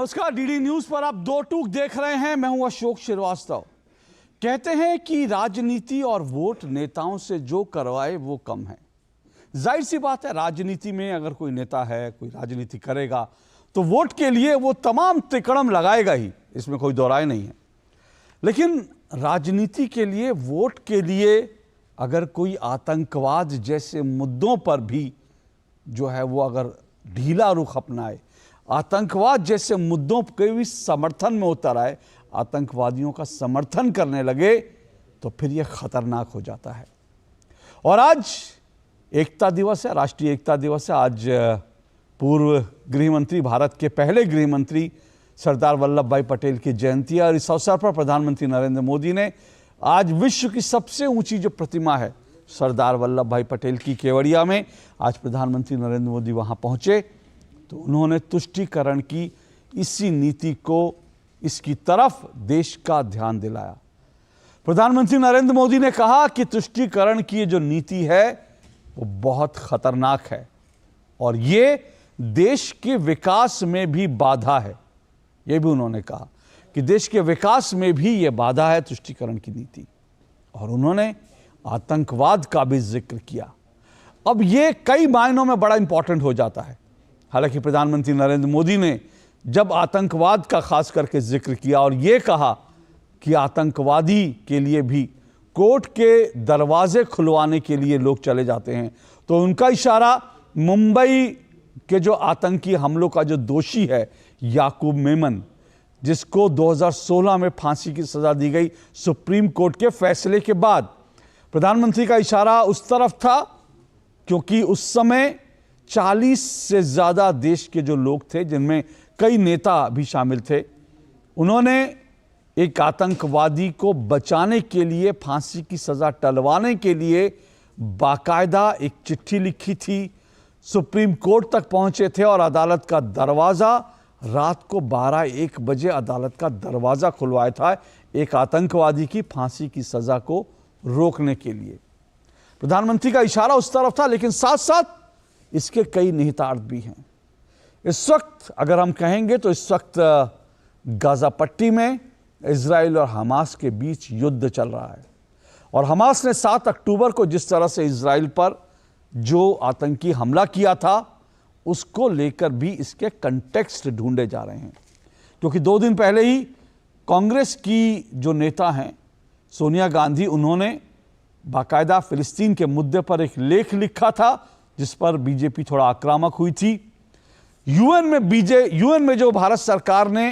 नमस्कार, DD news पर आप दो टूक देख रहे हैं। मैं हूं अशोक श्रीवास्तव। कहते हैं कि राजनीति और वोट नेताओं से जो करवाए वो कम है। जाहिर सी बात है, राजनीति में अगर कोई नेता है, कोई राजनीति करेगा तो वोट के लिए वो तमाम तिकड़म लगाएगा ही, इसमें कोई दो राय नहीं है। लेकिन राजनीति के लिए, वोट के लिए अगर कोई आतंकवाद जैसे मुद्दों पर भी जो है वो अगर ढीला रुख अपनाए, आतंकवाद जैसे मुद्दों के भी समर्थन में उतर आए, आतंकवादियों का समर्थन करने लगे, तो फिर यह खतरनाक हो जाता है। और आज एकता दिवस है, राष्ट्रीय एकता दिवस है। आज पूर्व गृह मंत्री, भारत के पहले गृह मंत्री सरदार वल्लभ भाई पटेल की जयंती है। और इस अवसर पर प्रधानमंत्री नरेंद्र मोदी ने आज विश्व की सबसे ऊंची जो प्रतिमा है सरदार वल्लभ भाई पटेल की, केवड़िया में, आज प्रधानमंत्री नरेंद्र मोदी वहां पहुंचे तो उन्होंने तुष्टीकरण की इसी नीति को, इसकी तरफ देश का ध्यान दिलाया। प्रधानमंत्री नरेंद्र मोदी ने कहा कि तुष्टीकरण की जो नीति है वो बहुत खतरनाक है और ये देश के विकास में भी बाधा है। ये भी उन्होंने कहा कि देश के विकास में भी ये बाधा है तुष्टीकरण की नीति। और उन्होंने आतंकवाद का भी जिक्र किया। अब ये कई मायनों में बड़ा इंपॉर्टेंट हो जाता है। हालांकि प्रधानमंत्री नरेंद्र मोदी ने जब आतंकवाद का खास करके जिक्र किया और ये कहा कि आतंकवादी के लिए भी कोर्ट के दरवाजे खुलवाने के लिए लोग चले जाते हैं, तो उनका इशारा मुंबई के जो आतंकी हमलों का जो दोषी है याकूब मेमन, जिसको 2016 में फांसी की सजा दी गई सुप्रीम कोर्ट के फैसले के बाद, प्रधानमंत्री का इशारा उस तरफ था क्योंकि उस समय 40 से ज्यादा देश के जो लोग थे, जिनमें कई नेता भी शामिल थे, उन्होंने एक आतंकवादी को बचाने के लिए, फांसी की सजा टलवाने के लिए बाकायदा एक चिट्ठी लिखी थी, सुप्रीम कोर्ट तक पहुंचे थे और अदालत का दरवाजा रात को 12-1 बजे अदालत का दरवाजा खुलवाया था एक आतंकवादी की फांसी की सजा को रोकने के लिए। प्रधानमंत्री का इशारा उस तरफ था, लेकिन साथ साथ इसके कई निहितार्थ भी हैं। इस वक्त अगर हम कहेंगे तो इस वक्त गाजा पट्टी में इजराइल और हमास के बीच युद्ध चल रहा है और हमास ने 7 अक्टूबर को जिस तरह से इजराइल पर जो आतंकी हमला किया था, उसको लेकर भी इसके कंटेक्स्ट ढूंढे जा रहे हैं। क्योंकि 2 दिन पहले ही कांग्रेस की जो नेता हैं सोनिया गांधी, उन्होंने बाकायदा फिलिस्तीन के मुद्दे पर एक लेख लिखा था जिस पर बीजेपी थोड़ा आक्रामक हुई थी। यूएन में जो भारत सरकार ने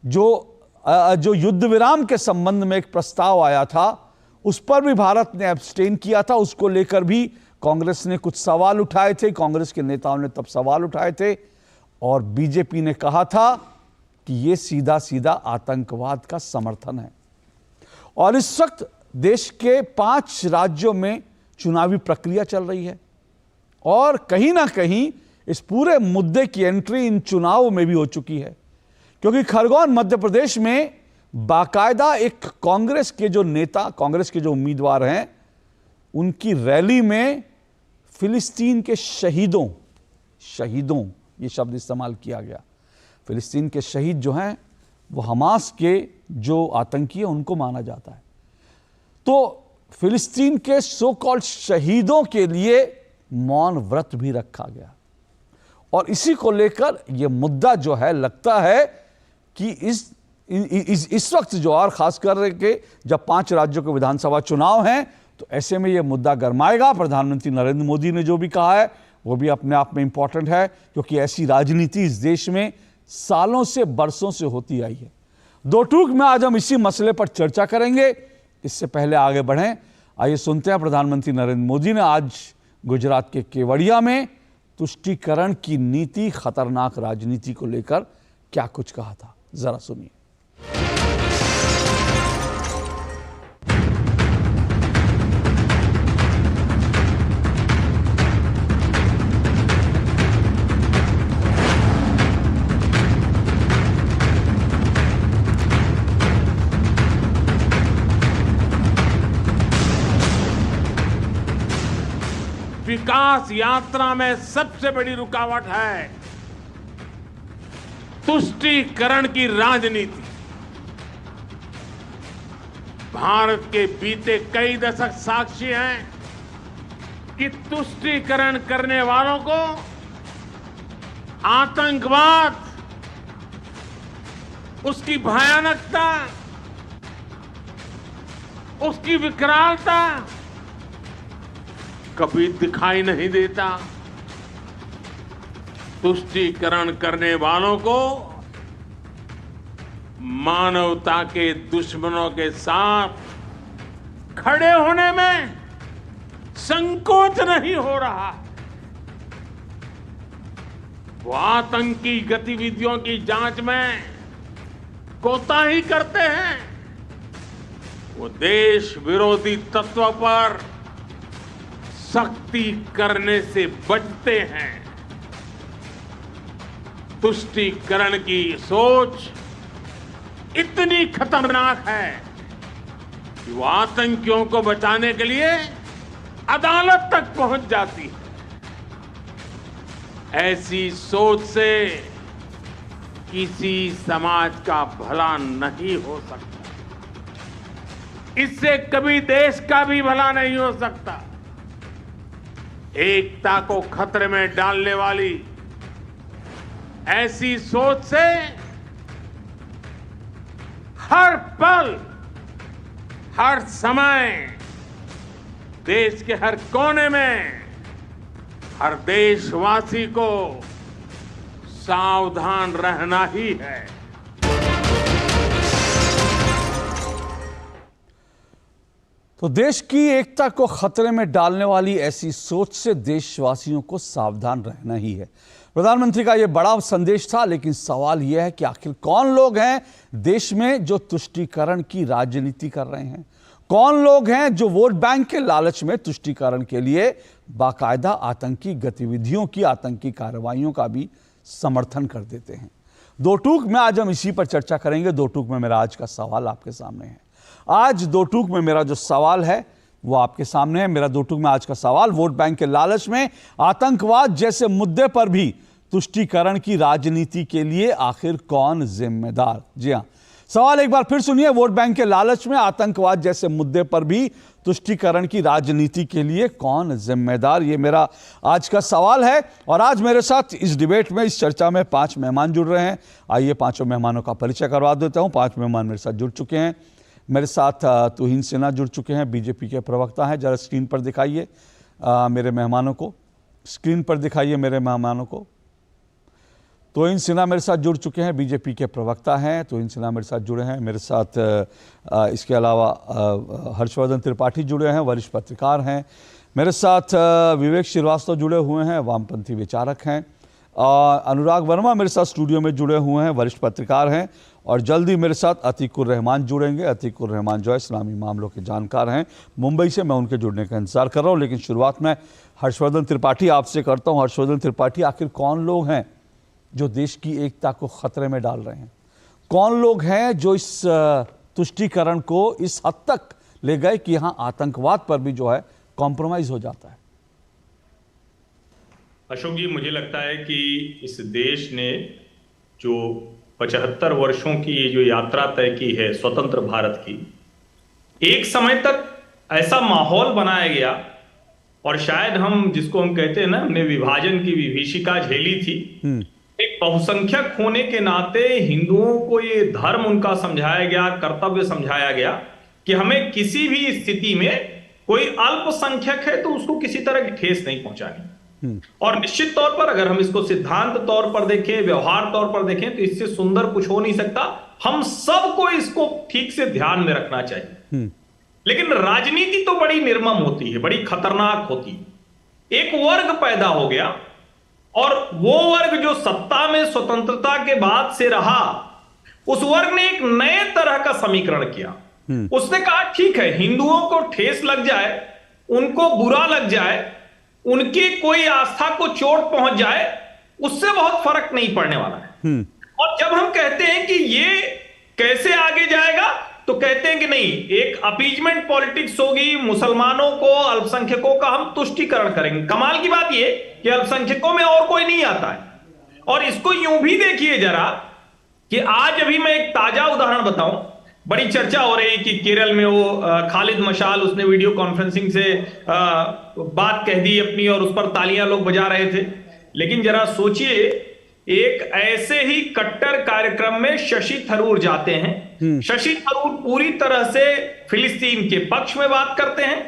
जो युद्ध विराम के संबंध में एक प्रस्ताव आया था, उस पर भी भारत ने एब्सटेन किया था। उसको लेकर भी कांग्रेस ने कुछ सवाल उठाए थे, कांग्रेस के नेताओं ने तब सवाल उठाए थे और बीजेपी ने कहा था कि यह सीधा सीधा आतंकवाद का समर्थन है। और इस वक्त देश के 5 राज्यों में चुनावी प्रक्रिया चल रही है और कहीं ना कहीं इस पूरे मुद्दे की एंट्री इन चुनावों में भी हो चुकी है। क्योंकि खरगोन मध्य प्रदेश में बाकायदा एक कांग्रेस के जो नेता, कांग्रेस के जो उम्मीदवार हैं, उनकी रैली में फिलिस्तीन के शहीदों ये शब्द इस्तेमाल किया गया। फिलिस्तीन के शहीद जो हैं वो हमास के जो आतंकी है उनको माना जाता है। तो फिलिस्तीन के सो कॉल्ड शहीदों के लिए मौन व्रत भी रखा गया और इसी को लेकर यह मुद्दा जो है, लगता है कि इस वक्त जो, और खास कर के जब 5 राज्यों के विधानसभा चुनाव हैं, तो ऐसे में यह मुद्दा गरमाएगा। प्रधानमंत्री नरेंद्र मोदी ने जो भी कहा है वो भी अपने आप में इंपॉर्टेंट है, क्योंकि ऐसी राजनीति इस देश में सालों से, बरसों से होती आई है। 2 टूक में आज हम इसी मसले पर चर्चा करेंगे। इससे पहले आगे बढ़ें, आइए सुनते हैं प्रधानमंत्री नरेंद्र मोदी ने आज गुजरात के केवड़िया में तुष्टीकरण की नीति, खतरनाक राजनीति को लेकर क्या कुछ कहा था, जरा सुनिए। विकास यात्रा में सबसे बड़ी रुकावट है तुष्टीकरण की राजनीति भारत के बीते कई दशक साक्षी हैं कि तुष्टीकरण करने वालों को आतंकवाद, उसकी भयानकता, उसकी विकरालता कभी दिखाई नहीं देता। तुष्टीकरण करने वालों को मानवता के दुश्मनों के साथ खड़े होने में संकोच नहीं हो रहा। वो आतंकी गतिविधियों की जांच में कोताही करते हैं, वो देश विरोधी तत्वों पर सख्ती करने से बचते हैं। तुष्टीकरण की सोच इतनी खतरनाक है कि वो आतंकियों को बचाने के लिए अदालत तक पहुंच जाती है। ऐसी सोच से किसी समाज का भला नहीं हो सकता, इससे कभी देश का भी भला नहीं हो सकता। एकता को खतरे में डालने वाली ऐसी सोच से हर पल, हर समय देश के हर कोने में हर देशवासी को सावधान रहना ही है। तो देश की एकता को खतरे में डालने वाली ऐसी सोच से देशवासियों को सावधान रहना ही है। प्रधानमंत्री का यह बड़ा संदेश था, लेकिन सवाल यह है कि आखिर कौन लोग हैं देश में जो तुष्टीकरण की राजनीति कर रहे हैं? कौन लोग हैं जो वोट बैंक के लालच में तुष्टीकरण के लिए बाकायदा आतंकी गतिविधियों की, आतंकी कार्रवाइयों का भी समर्थन कर देते हैं? दो टूक में आज हम इसी पर चर्चा करेंगे। दो टूक में मेरा आज का सवाल आपके सामने है। आज दो टूक में मेरा जो सवाल है वो आपके सामने है। मेरा दो टूक में आज का सवाल, वोट बैंक के लालच में आतंकवाद जैसे मुद्दे पर भी तुष्टीकरण की राजनीति के लिए आखिर कौन जिम्मेदार? जी हां, सवाल एक बार फिर सुनिए। वोट बैंक के लालच में आतंकवाद जैसे मुद्दे पर भी तुष्टीकरण की राजनीति के लिए कौन जिम्मेदार? ये मेरा आज का सवाल है। और आज मेरे साथ इस डिबेट में, इस चर्चा में 5 मेहमान जुड़ रहे हैं। आइए 5 मेहमानों का परिचय करवा देता हूं। 5 मेहमान मेरे साथ जुड़ चुके हैं। मेरे साथ तुहिन सिन्हा जुड़ चुके हैं, बीजेपी के प्रवक्ता हैं। जरा स्क्रीन पर दिखाइए मेरे मेहमानों को, स्क्रीन पर दिखाइए मेरे मेहमानों को। तुहिन सिन्हा मेरे साथ जुड़ चुके हैं, बीजेपी के प्रवक्ता हैं। तुहिन सिन्हा मेरे साथ जुड़े हैं। मेरे साथ इसके अलावा हर्षवर्धन त्रिपाठी जुड़े हैं, वरिष्ठ पत्रकार हैं। मेरे साथ विवेक श्रीवास्तव जुड़े हुए हैं, वामपंथी विचारक हैं। अनुराग वर्मा मेरे साथ स्टूडियो में जुड़े हुए हैं, वरिष्ठ पत्रकार हैं। और जल्दी मेरे साथ अतीकुर रहमान जुड़ेंगे। अतीकुर रहमान जो है इस्लामी मामलों के जानकार हैं, मुंबई से। मैं उनके जुड़ने का इंतजार कर रहा हूं। लेकिन शुरुआत में हर्षवर्धन त्रिपाठी आपसे करता हूं। हर्षवर्धन त्रिपाठी, आखिर कौन लोग हैं जो देश की एकता को खतरे में डाल रहे हैं? कौन लोग हैं जो इस तुष्टीकरण को इस हद तक ले गए कि यहां आतंकवाद पर भी जो है कॉम्प्रोमाइज हो जाता है? अशोक जी, मुझे लगता है कि इस देश ने जो 75 वर्षों की ये जो यात्रा तय की है स्वतंत्र भारत की, एक समय तक ऐसा माहौल बनाया गया, और शायद हम जिसको हम कहते हैं ना, हमने विभाजन की विभीषिका झेली थी। एक बहुसंख्यक होने के नाते हिंदुओं को ये धर्म उनका समझाया गया, कर्तव्य समझाया गया कि हमें किसी भी स्थिति में कोई अल्पसंख्यक है तो उसको किसी तरह की ठेस नहीं पहुंचानी। और निश्चित तौर पर अगर हम इसको सिद्धांत तौर पर देखें, व्यवहार तौर पर देखें, तो इससे सुंदर कुछ हो नहीं सकता। हम सबको इसको ठीक से ध्यान में रखना चाहिए। लेकिन राजनीति तो बड़ी निर्मम होती है, बड़ी खतरनाक होती है। एक वर्ग पैदा हो गया, और वो वर्ग जो सत्ता में स्वतंत्रता के बाद से रहा, उस वर्ग ने एक नए तरह का समीकरण किया। उसने कहा ठीक है, हिंदुओं को ठेस लग जाए, उनको बुरा लग जाए, उनकी कोई आस्था को चोट पहुंच जाए, उससे बहुत फर्क नहीं पड़ने वाला है। और जब हम कहते हैं कि ये कैसे आगे जाएगा, तो कहते हैं कि नहीं, एक अपीजमेंट पॉलिटिक्स होगी, मुसलमानों को, अल्पसंख्यकों का हम तुष्टीकरण करेंगे। कमाल की बात ये कि अल्पसंख्यकों में और कोई नहीं आता है। और इसको यूं भी देखिए जरा कि आज अभी मैं एक ताजा उदाहरण बताऊं, बड़ी चर्चा हो रही कि केरल में वो खालिद मशाल, उसने वीडियो कॉन्फ्रेंसिंग से बात कह दी अपनी और उस पर तालियां लोग बजा रहे थे। लेकिन जरा सोचिए, एक ऐसे ही कट्टर कार्यक्रम में शशि थरूर जाते हैं। शशि थरूर पूरी तरह से फिलिस्तीन के पक्ष में बात करते हैं,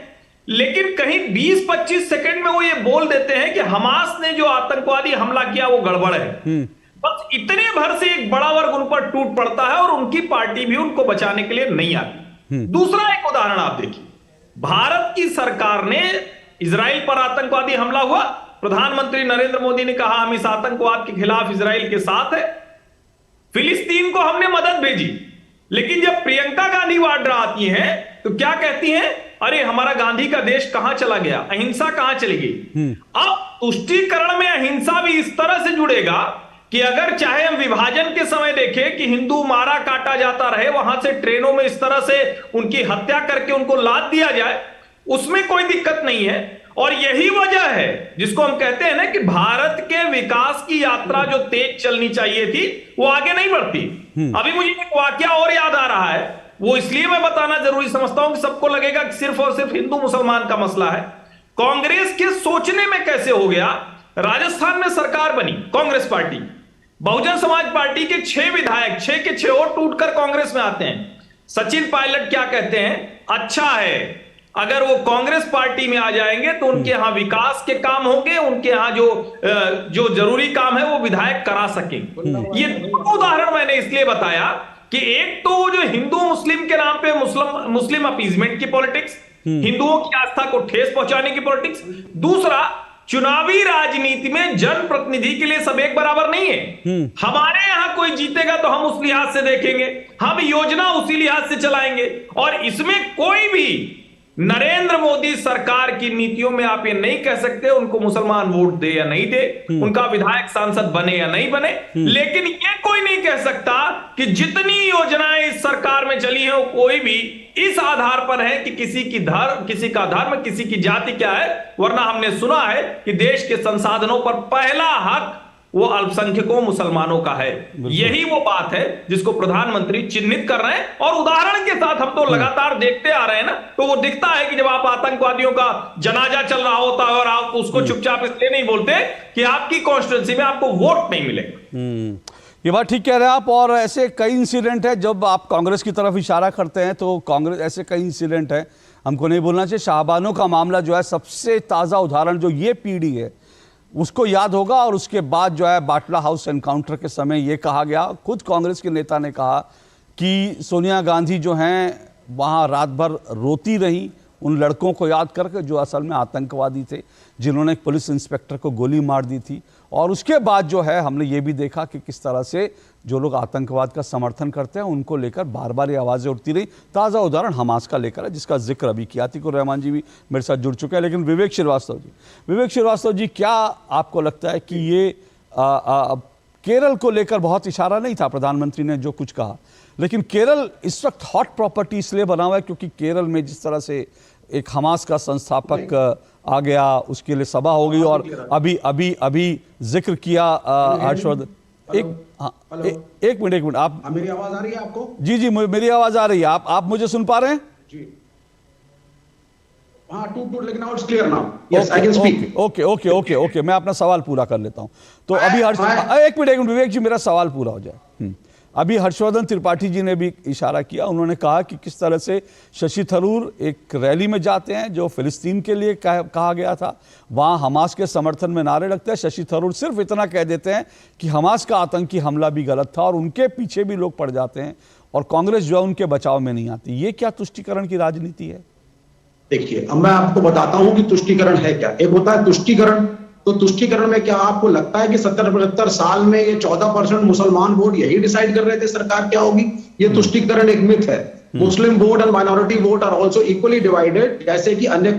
लेकिन कहीं 20-25 सेकंड में वो ये बोल देते हैं कि हमास ने जो आतंकवादी हमला किया वो गड़बड़ है। बस इतने भर से एक बड़ा वर्ग उन पर टूट पड़ता है और उनकी पार्टी भी उनको बचाने के लिए नहीं आती। दूसरा एक उदाहरण आप देखिए, भारत की सरकार ने इजराइल पर आतंकवादी हमला हुआ, प्रधानमंत्री नरेंद्र मोदी ने कहा हम इस आतंकवाद के खिलाफ इजराइल के साथ है। फिलिस्तीन को हमने मदद भेजी, लेकिन जब प्रियंका गांधी वाड्रा आती हैं तो क्या कहती हैं, अरे हमारा गांधी का देश कहां चला गया, अहिंसा कहां चली गई। अब तुष्टीकरण में अहिंसा भी इस तरह से जुड़ेगा कि अगर चाहे हम विभाजन के समय देखें कि हिंदू मारा काटा जाता रहे, वहां से ट्रेनों में इस तरह से उनकी हत्या करके उनको लाद दिया जाए, उसमें कोई दिक्कत नहीं है। और यही वजह है जिसको हम कहते हैं ना कि भारत के विकास की यात्रा जो तेज चलनी चाहिए थी वो आगे नहीं बढ़ती। अभी मुझे एक वाकया और याद आ रहा है, वो इसलिए मैं बताना जरूरी समझता हूं कि सबको लगेगा कि सिर्फ और सिर्फ हिंदू मुसलमान का मसला है। कांग्रेस के सोचने में कैसे हो गया, राजस्थान में सरकार बनी कांग्रेस पार्टी, बहुजन समाज पार्टी के 6 विधायक 6 के 6 और टूटकर कांग्रेस में आते हैं। सचिन पायलट क्या कहते हैं, अच्छा है अगर वो कांग्रेस पार्टी में आ जाएंगे तो उनके यहां विकास के काम होंगे, उनके यहां जो जरूरी काम है वो विधायक करा सकेंगे। ये दो उदाहरण मैंने इसलिए बताया कि एक तो वो जो हिंदू मुस्लिम के नाम पे मुस्लिम अपीजमेंट की पॉलिटिक्स, हिंदुओं की आस्था को ठेस पहुंचाने की पॉलिटिक्स, दूसरा चुनावी राजनीति में जनप्रतिनिधि के लिए सब एक बराबर नहीं है। हमारे यहां कोई जीतेगा तो हम उस लिहाज से देखेंगे, हम योजना उसी लिहाज से चलाएंगे, और इसमें कोई भी नरेंद्र मोदी सरकार की नीतियों में आप ये नहीं कह सकते उनको मुसलमान वोट दे या नहीं दे, उनका विधायक सांसद बने या नहीं बने। लेकिन ये कोई नहीं कह सकता कि जितनी योजनाएं इस सरकार में चली हैं वो कोई भी इस आधार पर है कि किसी का धर्म, किसी की जाति क्या है। वरना हमने सुना है कि देश के संसाधनों पर पहला हक वो अल्पसंख्यकों मुसलमानों का है। यही वो बात है जिसको प्रधानमंत्री चिन्हित कर रहे हैं, और उदाहरण के साथ हम तो लगातार देखते आ रहे हैं ना, तो वो दिखता है कि जब आप आतंकवादियों का जनाजा चल रहा होता है और आप उसको चुपचाप इसलिए नहीं बोलते कि आपकी कॉन्स्टिट्यूंसी में आपको वोट नहीं मिलेगा। ये बात ठीक कह रहे हैं आप, और ऐसे कई इंसिडेंट है जब आप कांग्रेस की तरफ इशारा करते हैं तो कांग्रेस, ऐसे कई इंसिडेंट है, हमको नहीं बोलना चाहिए। शाहबानों का मामला जो है सबसे ताज़ा उदाहरण, जो ये पीढ़ी है उसको याद होगा। और उसके बाद जो है बाटला हाउस एनकाउंटर के समय ये कहा गया, खुद कांग्रेस के नेता ने कहा कि सोनिया गांधी जो हैं वहाँ रात भर रोती रही उन लड़कों को याद करके जो असल में आतंकवादी थे, जिन्होंने एक पुलिस इंस्पेक्टर को गोली मार दी थी। और उसके बाद जो है हमने ये भी देखा कि किस तरह से जो लोग आतंकवाद का समर्थन करते हैं उनको लेकर बार बार ये आवाज़ें उठती रही। ताज़ा उदाहरण हमास का लेकर है, जिसका जिक्र अभी किया। अतीकुर रहमान जी भी मेरे साथ जुड़ चुके हैं। लेकिन विवेक श्रीवास्तव जी, क्या आपको लगता है कि ये केरल को लेकर बहुत इशारा नहीं था प्रधानमंत्री ने जो कुछ कहा, लेकिन केरल इस वक्त हॉट प्रॉपर्टी इसलिए बना हुआ है क्योंकि केरल में जिस तरह से एक हमास का संस्थापक आ गया, उसके लिए सभा हो गई, और अभी जिक्र किया हर्षवर्धन। एक मिनट आप, मेरी आवाज आ रही है आपको? जी मेरी आवाज आ रही है। आप मुझे सुन पा रहे हैं? जी हाँ, टूट लेकिन now it's clear now. Yes, I can speak. Okay, मैं अपना सवाल पूरा कर लेता हूं। तो अभी एक मिनट विवेक जी, मेरा सवाल पूरा हो जाए। अभी हर्षवर्धन त्रिपाठी जी ने भी इशारा किया, उन्होंने कहा कि किस तरह से शशि थरूर एक रैली में जाते हैं जो फिलिस्तीन के लिए कहा गया था, वहाँ हमास के समर्थन में नारे लगते हैं। शशि थरूर सिर्फ इतना कह देते हैं कि हमास का आतंकी हमला भी गलत था, और उनके पीछे भी लोग पड़ जाते हैं, और कांग्रेस जो है उनके बचाव में नहीं आती। ये क्या तुष्टीकरण की राजनीति है? देखिए, अब मैं आपको बताता हूं कि तुष्टीकरण है क्या। एक होता है तुष्टीकरण, तो तुष्टीकरण में क्या आपको लगता है कि 70-75 साल में ये 14% मुसलमान वोट यही डिसाइड कर रहे थे सरकार क्या होगी? ये तुष्टीकरण एक मिथ है। Muslim vote and minority vote are also equally divided, जैसे कि अन्य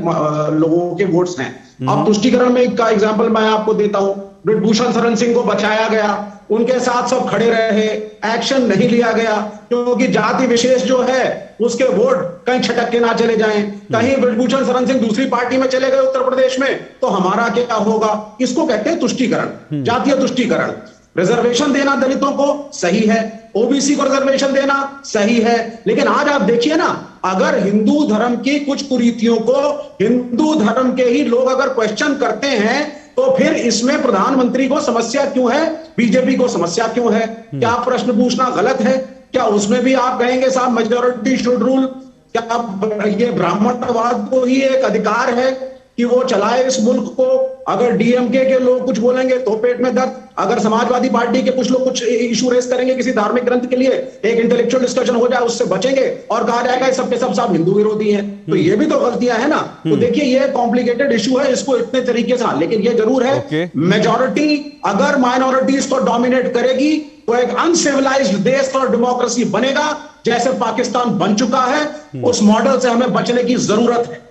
लोगों के वोट्स हैं। अब तुष्टीकरण में का एग्जांपल मैं आपको देता हूं। ब्रिजभूषण शरण सिंह को बचाया गया, उनके साथ सब खड़े रहे, एक्शन नहीं लिया गया क्योंकि जाति विशेष जो है उसके वोट कहीं छटक के ना चले जाएं। कहीं ब्रिजभूषण शरण सिंह दूसरी पार्टी में चले गए उत्तर प्रदेश में तो हमारा क्या होगा? इसको कहते हैं तुष्टीकरण, जातीय तुष्टीकरण। रिजर्वेशन देना दलितों को सही है, ओबीसी को रिजर्वेशन देना सही है, लेकिन आज आप देखिए ना, अगर हिंदू धर्म की कुछ कुरीतियों को हिंदू धर्म के ही लोग अगर क्वेश्चन करते हैं तो फिर इसमें प्रधानमंत्री को समस्या क्यों है, बीजेपी को समस्या क्यों है? क्या प्रश्न पूछना गलत है? क्या उसमें भी आप कहेंगे साहब मेजॉरिटी शुड रूल? क्या ये ब्राह्मणवाद को ही एक अधिकार है कि वो चलाए इस मुल्क को? अगर डीएमके के लोग कुछ बोलेंगे तो पेट में दर्द, अगर समाजवादी पार्टी के कुछ लोग कुछ इशू रेस करेंगे किसी धार्मिक ग्रंथ के लिए, एक इंटेलेक्चुअल डिस्कशन हो जाए, उससे बचेंगे और कहा जाएगा ये सबके सब हिंदू विरोधी हैं। तो ये भी तो गलतियां है ना। तो देखिए ये कॉम्प्लिकेटेड इशू है, इसको इतने तरीके से, लेकिन ये जरूर है मेजॉरिटी अगर माइनॉरिटीज को डोमिनेट करेगी तो एक अनसिविलाइज्ड देश और डेमोक्रेसी बनेगा, जैसे पाकिस्तान बन चुका है। उस मॉडल से हमें बचने की जरूरत है।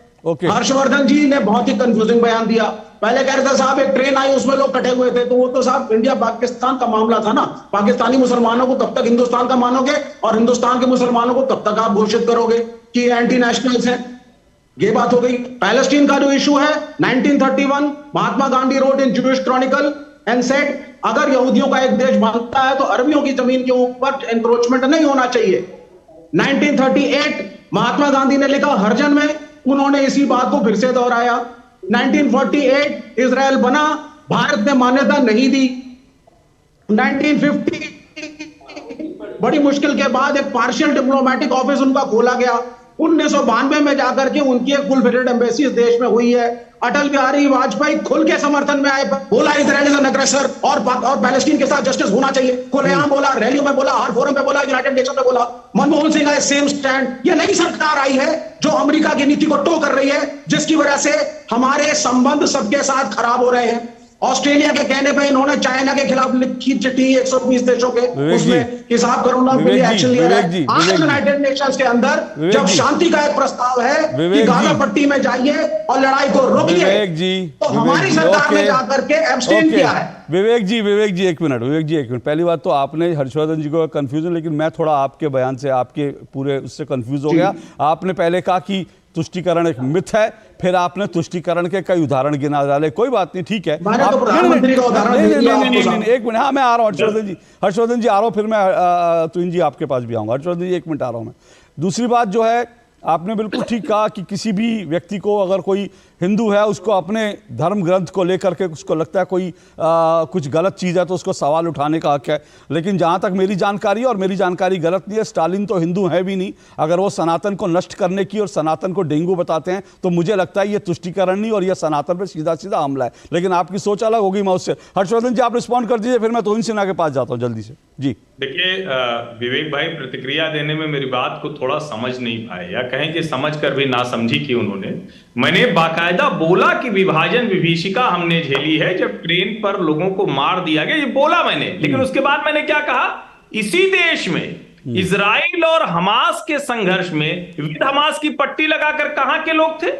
हर्षवर्धन जी ने बहुत ही कंफ्यूजिंग बयान दिया। पहले कह रहे थे साहब एक ट्रेन आई उसमें लोग कटे हुए थे, तो वो तो साहब इंडिया पाकिस्तान का मामला था ना। पाकिस्तानी मुसलमानों को कब तक हिंदुस्तान का मानोगे और हिंदुस्तान के मुसलमानों को कब तक आप घोषित करोगे कि एंटी नेशनल्स हैं? ये बात हो गई। पैलेस्टीन का जो इशू है 1931 Mahatma Gandhi road in Jewish Chronicle and said अगर यहूदियों का एक देश बनता है तो अरबियों की जमीन के ऊपर एंक्रोचमेंट नहीं होना चाहिए। 1938 महात्मा गांधी ने लिखा हरजन में, उन्होंने इसी बात को फिर से दोहराया। 1948 इजराइल बना, भारत ने मान्यता नहीं दी। 1950 बड़ी मुश्किल के बाद एक पार्शियल डिप्लोमेटिक ऑफिस उनका खोला गया। 1992 में जाकर के उनकी एक फुल फेडेड एम्बेसी इस देश में हुई है। अटल बिहारी वाजपेयी खुल के समर्थन में आए, बोला इजराइल इज एन अग्रेसर और पैलेस्टीन के साथ जस्टिस होना चाहिए। खुलेआम बोला, रैलियों में बोला, हर फोरम पे बोला, यूनाइटेड नेशन में बोला। मनमोहन सिंह का सेम स्टैंड। ये नई सरकार आई है जो अमेरिका की नीति को टो कर रही है, जिसकी वजह से हमारे संबंध सबके साथ खराब हो रहे हैं। ऑस्ट्रेलिया के कहने पे इन्होंने चाइना के खिलाफ लिखी चिट्ठी 120 देशों के, उसमें हिसाब करोना के लिए एक्शन लिया है। आज यूनाइटेड नेशंस के अंदर जब शांति का एक प्रस्ताव है कि गाजा पट्टी में जाइए और लड़ाई को रोकिए, तो हमारी सरकार ने जाकर के एब्सटेन किया है। विवेक जी एक मिनट। पहली बात तो आपने हर्षवर्धन जी को कंफ्यूजन, लेकिन मैं थोड़ा आपके बयान से आपके पूरे उससे कंफ्यूज हो गया। आपने पहले कहा कि तुष्टीकरण एक मिथ है, फिर आपने तुष्टीकरण के कई उदाहरण गिना डाले। कोई बात नहीं, ठीक है। एक मिनट, हाँ मैं आ रहा हूँ हर्षवर्धन जी आ रहा हूँ, फिर मैं तुहिन जी आपके पास भी आऊँगा। हर्षवर्धन जी एक मिनट आ रहा हूँ मैं। दूसरी बात जो है, आपने बिल्कुल ठीक कहा कि किसी भी व्यक्ति को अगर कोई हिंदू है उसको अपने धर्म ग्रंथ को लेकर के उसको लगता है कोई कुछ गलत चीज़ है तो उसको सवाल उठाने का हक है। लेकिन जहाँ तक मेरी जानकारी है, और मेरी जानकारी गलत नहीं है, स्टालिन तो हिंदू है भी नहीं। अगर वो सनातन को नष्ट करने की और सनातन को डेंगू बताते हैं तो मुझे लगता है ये तुष्टीकरण नहीं और ये सनातन पर सीधा सीधा हमला है। लेकिन आपकी सोच अलग होगी, मैं उससे। हर्षवर्धन जी आप रिस्पॉन्ड कर दीजिए, फिर मैं तुहिन सिन्हा के पास जाता हूँ जल्दी से। जी देखिए, विवेक भाई प्रतिक्रिया देने में मेरी बात को थोड़ा समझ नहीं पाए, या कहें कि समझ कर भी ना समझी की उन्होंने। मैंने बाकायदा बोला कि विभाजन विभीषिका हमने झेली है जब ट्रेन पर लोगों को मार दिया गया, ये बोला मैंने। लेकिन उसके बाद मैंने क्या कहा, इसी देश में इजराइल और हमास के संघर्ष में विद हमास की पट्टी लगाकर कहां के लोग थे?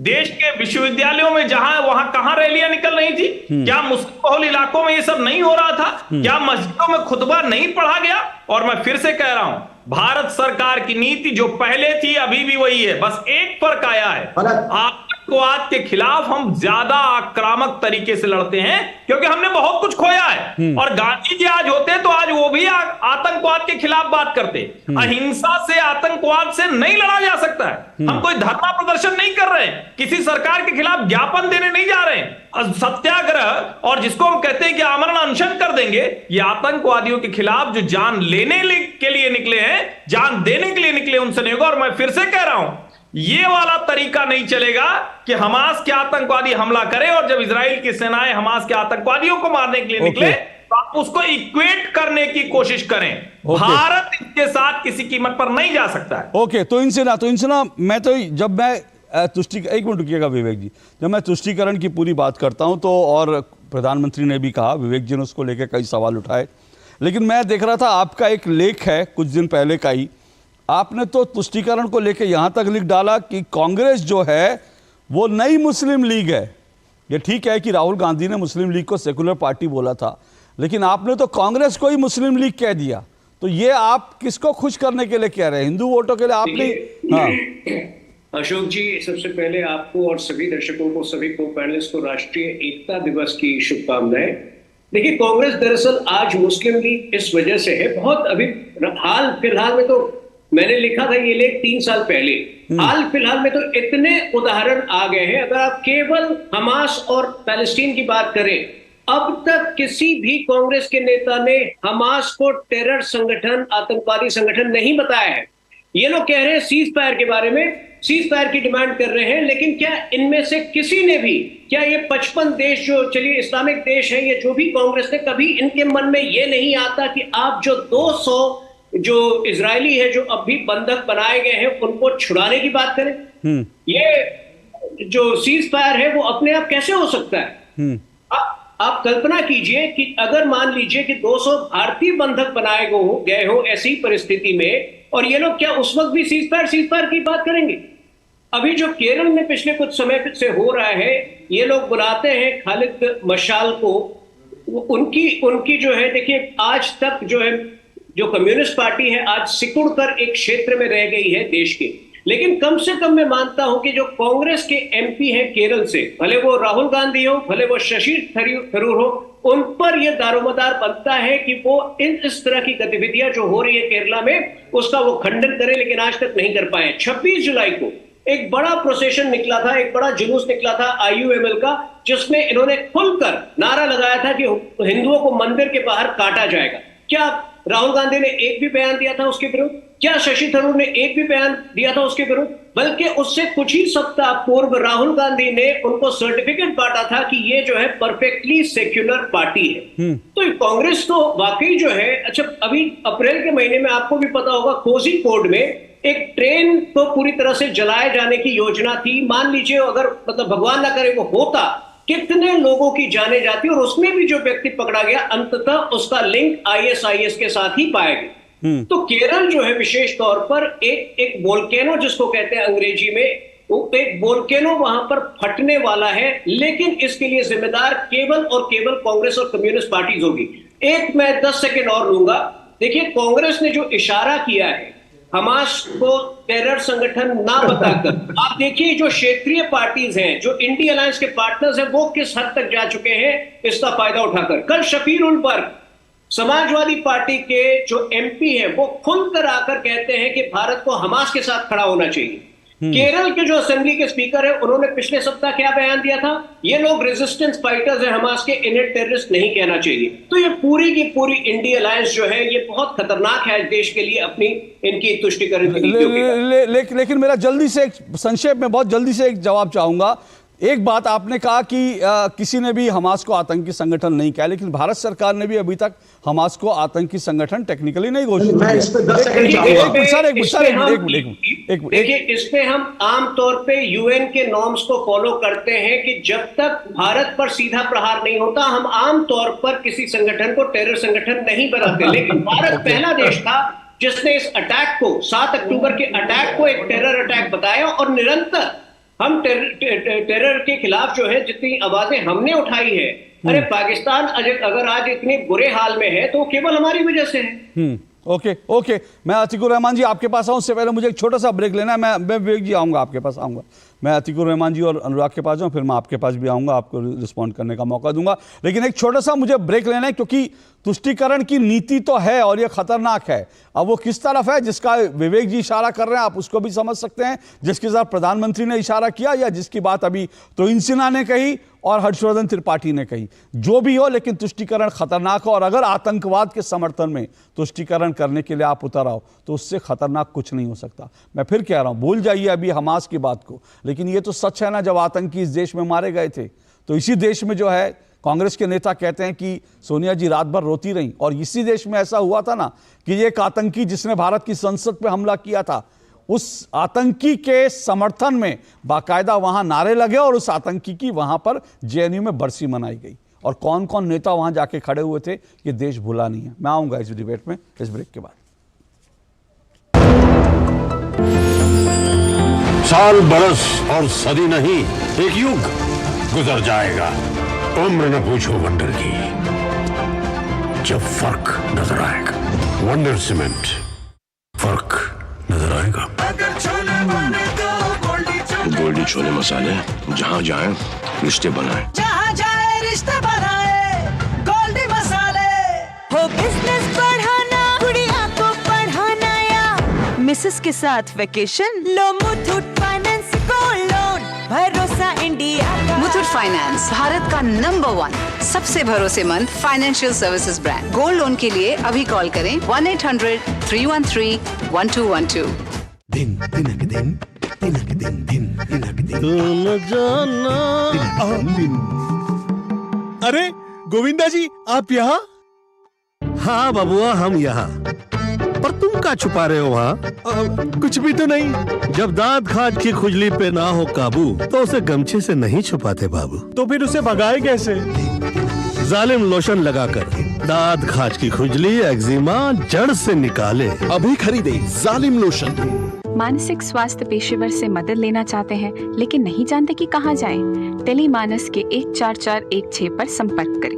देश के विश्वविद्यालयों में जहां वहां कहां रैलियां निकल रही थी? क्या मुस्लिम बहुल इलाकों में ये सब नहीं हो रहा था? क्या मस्जिदों में खुतबा नहीं पढ़ा गया? और मैं फिर से कह रहा हूं, भारत सरकार की नीति जो पहले थी अभी भी वही है, बस एक फर्क आया है। आतंकवाद के खिलाफ हम ज्यादा आक्रामक तरीके से लड़ते हैं क्योंकि हमने बहुत कुछ खोया है। और गांधी जी आज होते तो आज वो भी आतंकवाद के खिलाफ बात करते। अहिंसा से, आतंकवाद से नहीं लड़ा जा सकता है। हम कोई धरना प्रदर्शन नहीं कर रहे हैं, किसी सरकार के खिलाफ ज्ञापन देने नहीं जा रहे हैं। सत्याग्रह और जिसको हम कहते हैं कि आमरण अनशन कर देंगे, ये आतंकवादियों के खिलाफ जो जान लेने के लिए निकले हैं, जान देने के लिए निकले, उनसे नहीं होगा। और मैं फिर से कह रहा हूं, ये वाला तरीका नहीं चलेगा कि हमास के आतंकवादी हमला करें और जब इजराइल की सेनाएं हमास के आतंकवादियों को मारने के लिए निकले तो आप उसको इक्वेट करने की कोशिश करें। भारत इसके साथ किसी कीमत पर नहीं जा सकता है। ओके, तो इनसे ना मैं तो जब मैं एक मिनट रुकिएगा विवेक जी, जब मैं तुष्टीकरण की पूरी बात करता हूं तो, और प्रधानमंत्री ने भी कहा, विवेक जी ने उसको लेकर कई सवाल उठाए, लेकिन मैं देख रहा था आपका एक लेख है कुछ दिन पहले का ही, आपने तो तुष्टीकरण को लेकर यहां तक लिख डाला कि कांग्रेस जो है वो नई मुस्लिम लीग है। ये ठीक है कि राहुल गांधी ने मुस्लिम लीग को सेकुलर पार्टी बोला था, लेकिन आपने तो कांग्रेस को ही मुस्लिम लीग कह दिया। तो ये आप किसको खुश करने के लिए कह रहे हैं? हिंदू वोटों के लिए आपने? हाँ अशोक जी, सबसे पहले आपको और सभी दर्शकों को, सभी को पैनलिस्ट को राष्ट्रीय एकता दिवस की शुभकामनाएं। देखिए, कांग्रेस दरअसल आज मुस्लिम लीग इस वजह से है, बहुत अभी हाल फिलहाल में, तो मैंने लिखा था ये लेख 3 साल पहले, हाल फिलहाल में तो इतने उदाहरण आ गए हैं। अगर आप केवल हमास और पैलेस्टीन की बात करें, अब तक किसी भी कांग्रेस के नेता ने हमास को टेरर संगठन, आतंकवादी संगठन नहीं बताया है। ये लोग कह रहे हैं सीज फायर के बारे में, सीज फायर की डिमांड कर रहे हैं, लेकिन क्या इनमें से किसी ने भी, क्या ये 55 देश जो चलिए इस्लामिक देश है, ये जो भी कांग्रेस ने, कभी इनके मन में ये नहीं आता कि आप जो 200 जो इजरायली है जो अब भी बंधक बनाए गए हैं उनको छुड़ाने की बात करें? ये जो सीज फायर है वो अपने आप कैसे हो सकता है? आप कल्पना कीजिए कि अगर मान लीजिए कि 200 भारतीय बंधक बनाए गए हो ऐसी परिस्थिति में, और ये लोग क्या उस वक्त भी सीज फायर की बात करेंगे? अभी जो केरल में पिछले कुछ समय से हो रहा है, ये लोग बुलाते हैं खालिद मशाल को, उनकी जो है, देखिए आज तक जो है जो कम्युनिस्ट पार्टी है आज सिकुड़ कर एक क्षेत्र में रह गई है देश के, लेकिन कम से कम मैं मानता हूं कि जो कांग्रेस के एमपी हैं केरल से, भले वो राहुल गांधी हो, भले वो शशि थरूर हो, उन पर यह दारोमदार बनता है कि वो इस तरह की गतिविधियां जो हो रही है केरला में उसका वो खंडन करें, लेकिन आज तक नहीं कर पाए। 26 जुलाई को एक बड़ा प्रोसेशन निकला था, एक बड़ा जुलूस निकला था IUML का, जिसमें इन्होंने खुलकर नारा लगाया था कि हिंदुओं को मंदिर के बाहर काटा जाएगा। क्या राहुल गांधी ने एक भी बयान दिया था उसके विरुद्ध? क्या शशि थरूर ने एक भी बयान दिया था उसके विरुद्ध? बल्कि उससे कुछ ही सप्ताह पूर्व राहुल गांधी ने उनको सर्टिफिकेट बांटा था कि ये जो है परफेक्टली सेक्युलर पार्टी है। तो कांग्रेस तो वाकई जो है, अच्छा अभी अप्रैल के महीने में आपको भी पता होगा कोझिकोड में एक ट्रेन को पूरी तरह से जलाए जाने की योजना थी। मान लीजिए अगर मतलब भगवान ना करे वो होता, कितने लोगों की जाने जाती, और उसमें भी जो व्यक्ति पकड़ा गया अंततः उसका लिंक ISIS के साथ ही पाया गया। तो केरल जो है विशेष तौर पर एक वोल्केनो जिसको कहते हैं अंग्रेजी में, वो एक वोल्केनो वहां पर फटने वाला है, लेकिन इसके लिए जिम्मेदार केवल और केवल कांग्रेस और कम्युनिस्ट पार्टीज होगी। एक मैं 10 सेकेंड और लूंगा। देखिए, कांग्रेस ने जो इशारा किया है हमास को टेरर संगठन ना बताकर, आप देखिए जो क्षेत्रीय पार्टीज हैं, जो इंडी अलायंस के पार्टनर्स हैं, वो किस हद तक जा चुके हैं इसका फायदा उठाकर। कल शफीर उल बर्क समाजवादी पार्टी के जो MP हैं वो खुलकर आकर कहते हैं कि भारत को हमास के साथ खड़ा होना चाहिए। केरल के जो असेंबली के स्पीकर है उन्होंने पिछले सप्ताह क्या बयान दिया था? ये लोग रेजिस्टेंस फाइटर्स हैं हमास के, इन्हें टेररिस्ट नहीं कहना चाहिए। तो ये पूरी की पूरी इंडी अलायंस जो है ये बहुत खतरनाक है देश के लिए अपनी इनकी तुष्टिकरण की नीतियों। लेकिन मेरा जल्दी से संक्षेप में बहुत जल्दी से एक जवाब चाहूंगा। एक बात आपने कहा कि किसी ने भी हमास को आतंकी संगठन नहीं कहा, लेकिन भारत सरकार ने भी अभी तक हमास को आतंकी संगठन टेक्निकली नहीं घोषित किया। देखिए, इसमें हम आमतौर पे UN के नॉर्म्स को फॉलो करते हैं कि जब तक भारत पर सीधा प्रहार नहीं होता हम आमतौर पर किसी संगठन को टेरर संगठन नहीं बनाते। लेकिन भारत पहला देश था जिसने इस अटैक को, 7 अक्टूबर के अटैक को एक टेरर अटैक बताया, और निरंतर हम टेरर के खिलाफ जो है जितनी आवाजें हमने उठाई है, अरे पाकिस्तान अगर आज इतने बुरे हाल में है तो केवल हमारी वजह से है। ओके, मैं अतीकुर रहमान जी आपके पास आऊं। उससे पहले मुझे एक छोटा सा ब्रेक लेना है। मैं विवेक जी आऊंगा, आपके पास आऊंगा। मैं अतीकुर रहमान जी और अनुराग के पास जाऊं, फिर मैं आपके पास भी आऊंगा, आपको रिस्पॉन्ड करने का मौका दूंगा। लेकिन एक छोटा सा मुझे ब्रेक लेना है, क्योंकि तुष्टीकरण की नीति तो है और ये खतरनाक है। अब वो किस तरफ है जिसका विवेक जी इशारा कर रहे हैं, आप उसको भी समझ सकते हैं, जिसके साथ प्रधानमंत्री ने इशारा किया या जिसकी बात अभी तोइन सिन्हा ने कही और हर्षवर्धन त्रिपाठी ने कही। जो भी हो, लेकिन तुष्टीकरण खतरनाक हो, और अगर आतंकवाद के समर्थन में तुष्टीकरण करने के लिए आप उतर आओ तो उससे खतरनाक कुछ नहीं हो सकता। मैं फिर कह रहा हूं, भूल जाइए अभी हमास की बात को, लेकिन ये तो सच है ना, जब आतंकी इस देश में मारे गए थे तो इसी देश में जो है कांग्रेस के नेता कहते हैं कि सोनिया जी रात भर रोती रहीं, और इसी देश में ऐसा हुआ था ना कि एक आतंकी जिसने भारत की संसद पे हमला किया था, उस आतंकी के समर्थन में बाकायदा वहां नारे लगे और उस आतंकी की वहां पर JNU में बरसी मनाई गई। और कौन कौन नेता वहां जाके खड़े हुए थे ये देश भुला नहीं है। मैं आऊंगा इस डिबेट में इस ब्रेक के बाद। साल, बरस और सदी नहीं, एक युग गुजर जाएगा। उम्र न पूछो वंडर की, जब फर्क नजर आएगा। वंडर सीमेंट, फर्क नजर आएगा। गोल्डी छोले मसाले, जहां जाए रिश्ते बनाए, जहां जाए रिश्ते बनाए, गोल्डी सर्विसेज के साथ वेकेशन लो मुथूट फाइनेंस गोल्ड लोन, भरोसा इंडिया का। मुथूट फाइनेंस भारत का नंबर 1 सबसे भरोसेमंद financial services brand. Gold loan के लिए अभी कॉल करें 1-800-313-1212। दिन तिनक दिन तिनक दिन दिन तिनक दिन तुम जाना दिन। अरे गोविंदा जी, आप यहाँ? हाँ बबुआ, हम यहाँ। पर तुम क्या छुपा रहे हो वहाँ? कुछ भी तो नहीं। जब दांत खाज की खुजली पे ना हो काबू तो उसे गमछे से नहीं छुपाते बाबू। तो फिर उसे भगाए कैसे? जालिम लोशन लगाकर दांत खाज की खुजली एक्जिमा जड़ से निकाले। अभी खरीदे जालिम लोशन। मानसिक स्वास्थ्य पेशेवर से मदद लेना चाहते हैं लेकिन नहीं जानते कि कहां जाएं? टेलीमानस के 14416 पर संपर्क करें।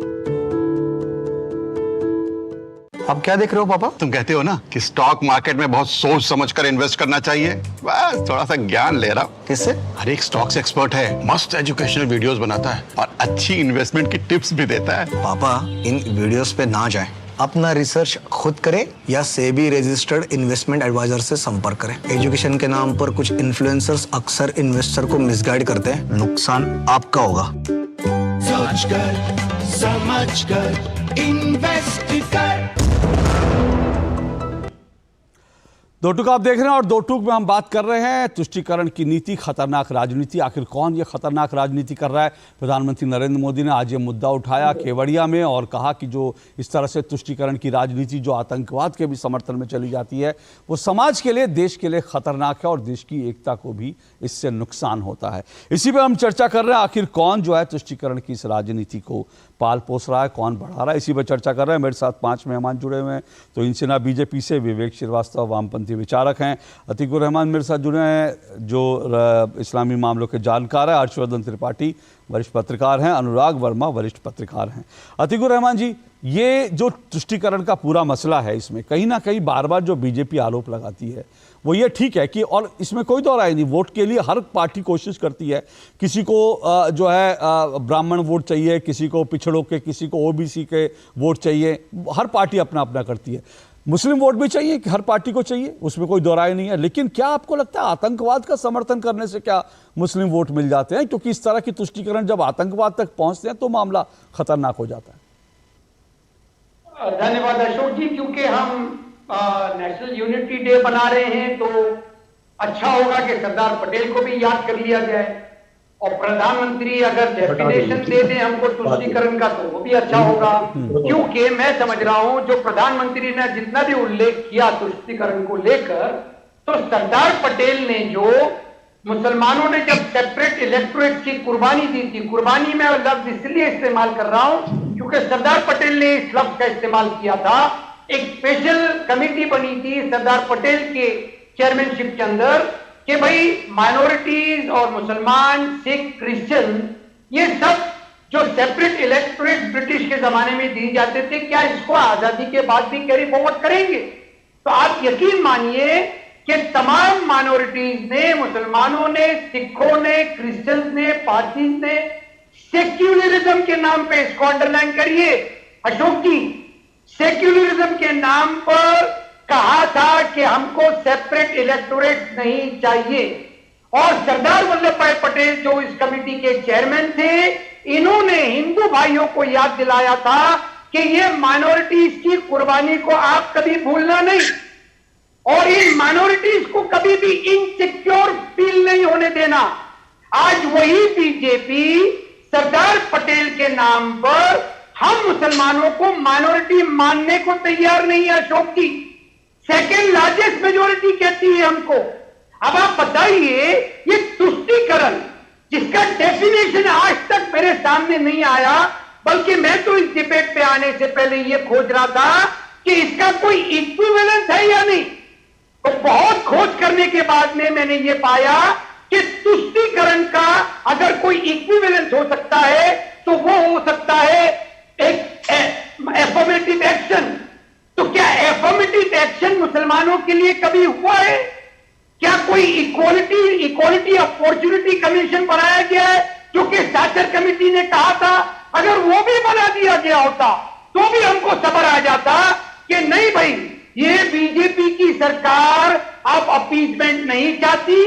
अब क्या देख रहे हो पापा? तुम कहते हो ना कि स्टॉक मार्केट में बहुत सोच समझकर इन्वेस्ट करना चाहिए। बस थोड़ा सा ज्ञान ले रहा हूँ। किससे? हर एक स्टॉक्स एक्सपर्ट है, मस्त एजुकेशनल वीडियोस बनाता है और अच्छी इन्वेस्टमेंट की टिप्स भी देता है। पापा इन वीडियोस पे ना जाएं, अपना रिसर्च खुद करें या सेबी रजिस्टर्ड इन्वेस्टमेंट एडवाइजर से संपर्क करें। एजुकेशन के नाम पर कुछ इन्फ्लुएंसर्स अक्सर इन्वेस्टर को मिसगाइड करते हैं, नुकसान आपका होगा। सोच कर समझ कर इन्वेस्ट कर। दो टूक आप देख रहे हैं और दो टूक में हम बात कर रहे हैं तुष्टीकरण की नीति, खतरनाक राजनीति। आखिर कौन ये खतरनाक राजनीति कर रहा है? प्रधानमंत्री नरेंद्र मोदी ने आज ये मुद्दा उठाया केवड़िया में और कहा कि जो इस तरह से तुष्टीकरण की राजनीति जो आतंकवाद के भी समर्थन में चली जाती है वो समाज के लिए, देश के लिए खतरनाक है और देश की एकता को भी इससे नुकसान होता है। इसी पर हम चर्चा कर रहे हैं, आखिर कौन जो है तुष्टीकरण की इस राजनीति को पाल पोस रहा है, कौन बढ़ा रहा है, इसी पर चर्चा कर रहे हैं। मेरे साथ 5 मेहमान जुड़े हुए हैं। तो इनसे ना बीजेपी से विवेक श्रीवास्तव वामपंथी विचारक हैं, अतीकुर रहमान मेरे साथ जुड़े हैं जो इस्लामी मामलों के जानकार है, हर्षवर्धन त्रिपाठी वरिष्ठ पत्रकार हैं, अनुराग वर्मा वरिष्ठ पत्रकार हैं। अतीकुर रहमान जी, ये जो तुष्टीकरण का पूरा मसला है, इसमें कहीं ना कहीं बार बार जो बीजेपी आरोप लगाती है वो ये ठीक है कि, और इसमें कोई दो राय नहीं, वोट के लिए हर पार्टी कोशिश करती है। किसी को जो है ब्राह्मण वोट चाहिए, किसी को पिछड़ों के, किसी को ओबीसी के वोट चाहिए, हर पार्टी अपना अपना करती है। मुस्लिम वोट भी चाहिए कि हर पार्टी को चाहिए, उसमें कोई दो राय नहीं है। लेकिन क्या आपको लगता है आतंकवाद का समर्थन करने से क्या मुस्लिम वोट मिल जाते हैं? क्योंकि इस तरह की तुष्टीकरण जब आतंकवाद तक पहुंचते हैं तो मामला खतरनाक हो जाता है। धन्यवाद अशोक जी। क्योंकि हम नेशनल यूनिटी डे बना रहे हैं तो अच्छा होगा कि सरदार पटेल को भी याद कर लिया जाए और प्रधानमंत्री अगर डेफिनेशन दे दें हमको तुष्टीकरण का तो वो भी अच्छा होगा। क्योंकि मैं समझ रहा हूं जो प्रधानमंत्री ने जितना भी उल्लेख किया तुष्टीकरण को लेकर, तो सरदार पटेल ने जो मुसलमानों ने जब सेपरेट इलेक्टोरेट की कुर्बानी दी थी, कुर्बानी में लफ्ज इसलिए इस्तेमाल कर रहा हूं क्योंकि सरदार पटेल ने इस लफ्ज का इस्तेमाल किया था। एक स्पेशल कमेटी बनी थी सरदार पटेल के चेयरमैनशिप के अंदर कि भाई माइनॉरिटीज और मुसलमान, सिख, क्रिश्चियन, ये सब जो सेपरेट इलेक्टोरेट ब्रिटिश के जमाने में दी जाते थे, क्या इसको आजादी के बाद भी कैरी फॉरवर्ड करेंगे? तो आप यकीन मानिए कि तमाम माइनॉरिटीज ने, मुसलमानों ने, सिखों ने, क्रिश्चियंस ने, पारसीज ने सेक्युलरिज्म के नाम पे, इसको अंडरलाइन करिए अशोक जी, सेक्युलरिज्म के नाम पर कहा था कि हमको सेपरेट इलेक्टोरेट नहीं चाहिए। और सरदार वल्लभ भाई पटेल जो इस कमेटी के चेयरमैन थे, इन्होंने हिंदू भाइयों को याद दिलाया था कि ये माइनॉरिटीज की कुर्बानी को आप कभी भूलना नहीं और इन माइनॉरिटीज को कभी भी इनसिक्योर फील नहीं होने देना। आज वही बीजेपी सरदार पटेल के नाम पर हम मुसलमानों को माइनॉरिटी मानने को तैयार नहीं है अशोक जी। सेकेंड लार्जेस्ट मेजोरिटी कहती है हमको। अब आप बताइए ये तुष्टीकरण जिसका डेफिनेशन आज तक मेरे सामने नहीं आया, बल्कि मैं तो इस डिबेट पे आने से पहले ये खोज रहा था कि इसका कोई इक्विवेलेंस है या नहीं। तो बहुत खोज करने के बाद में मैंने ये पाया कि तुष्टीकरण का अगर कोई इक्विवेलेंस हो सकता है तो वो हो सकता है एक एफर्मेटिव एक्शन। तो क्या एफर्मेटिव एक्शन मुसलमानों के लिए कभी हुआ है? क्या कोई इक्वालिटी अपॉर्चुनिटी कमीशन बनाया गया है जो कि साचर कमेटी ने कहा था? अगर वो भी बना दिया गया होता तो भी हमको सबर आ जाता कि नहीं भाई, ये बीजेपी की सरकार अब अपीजमेंट नहीं चाहती।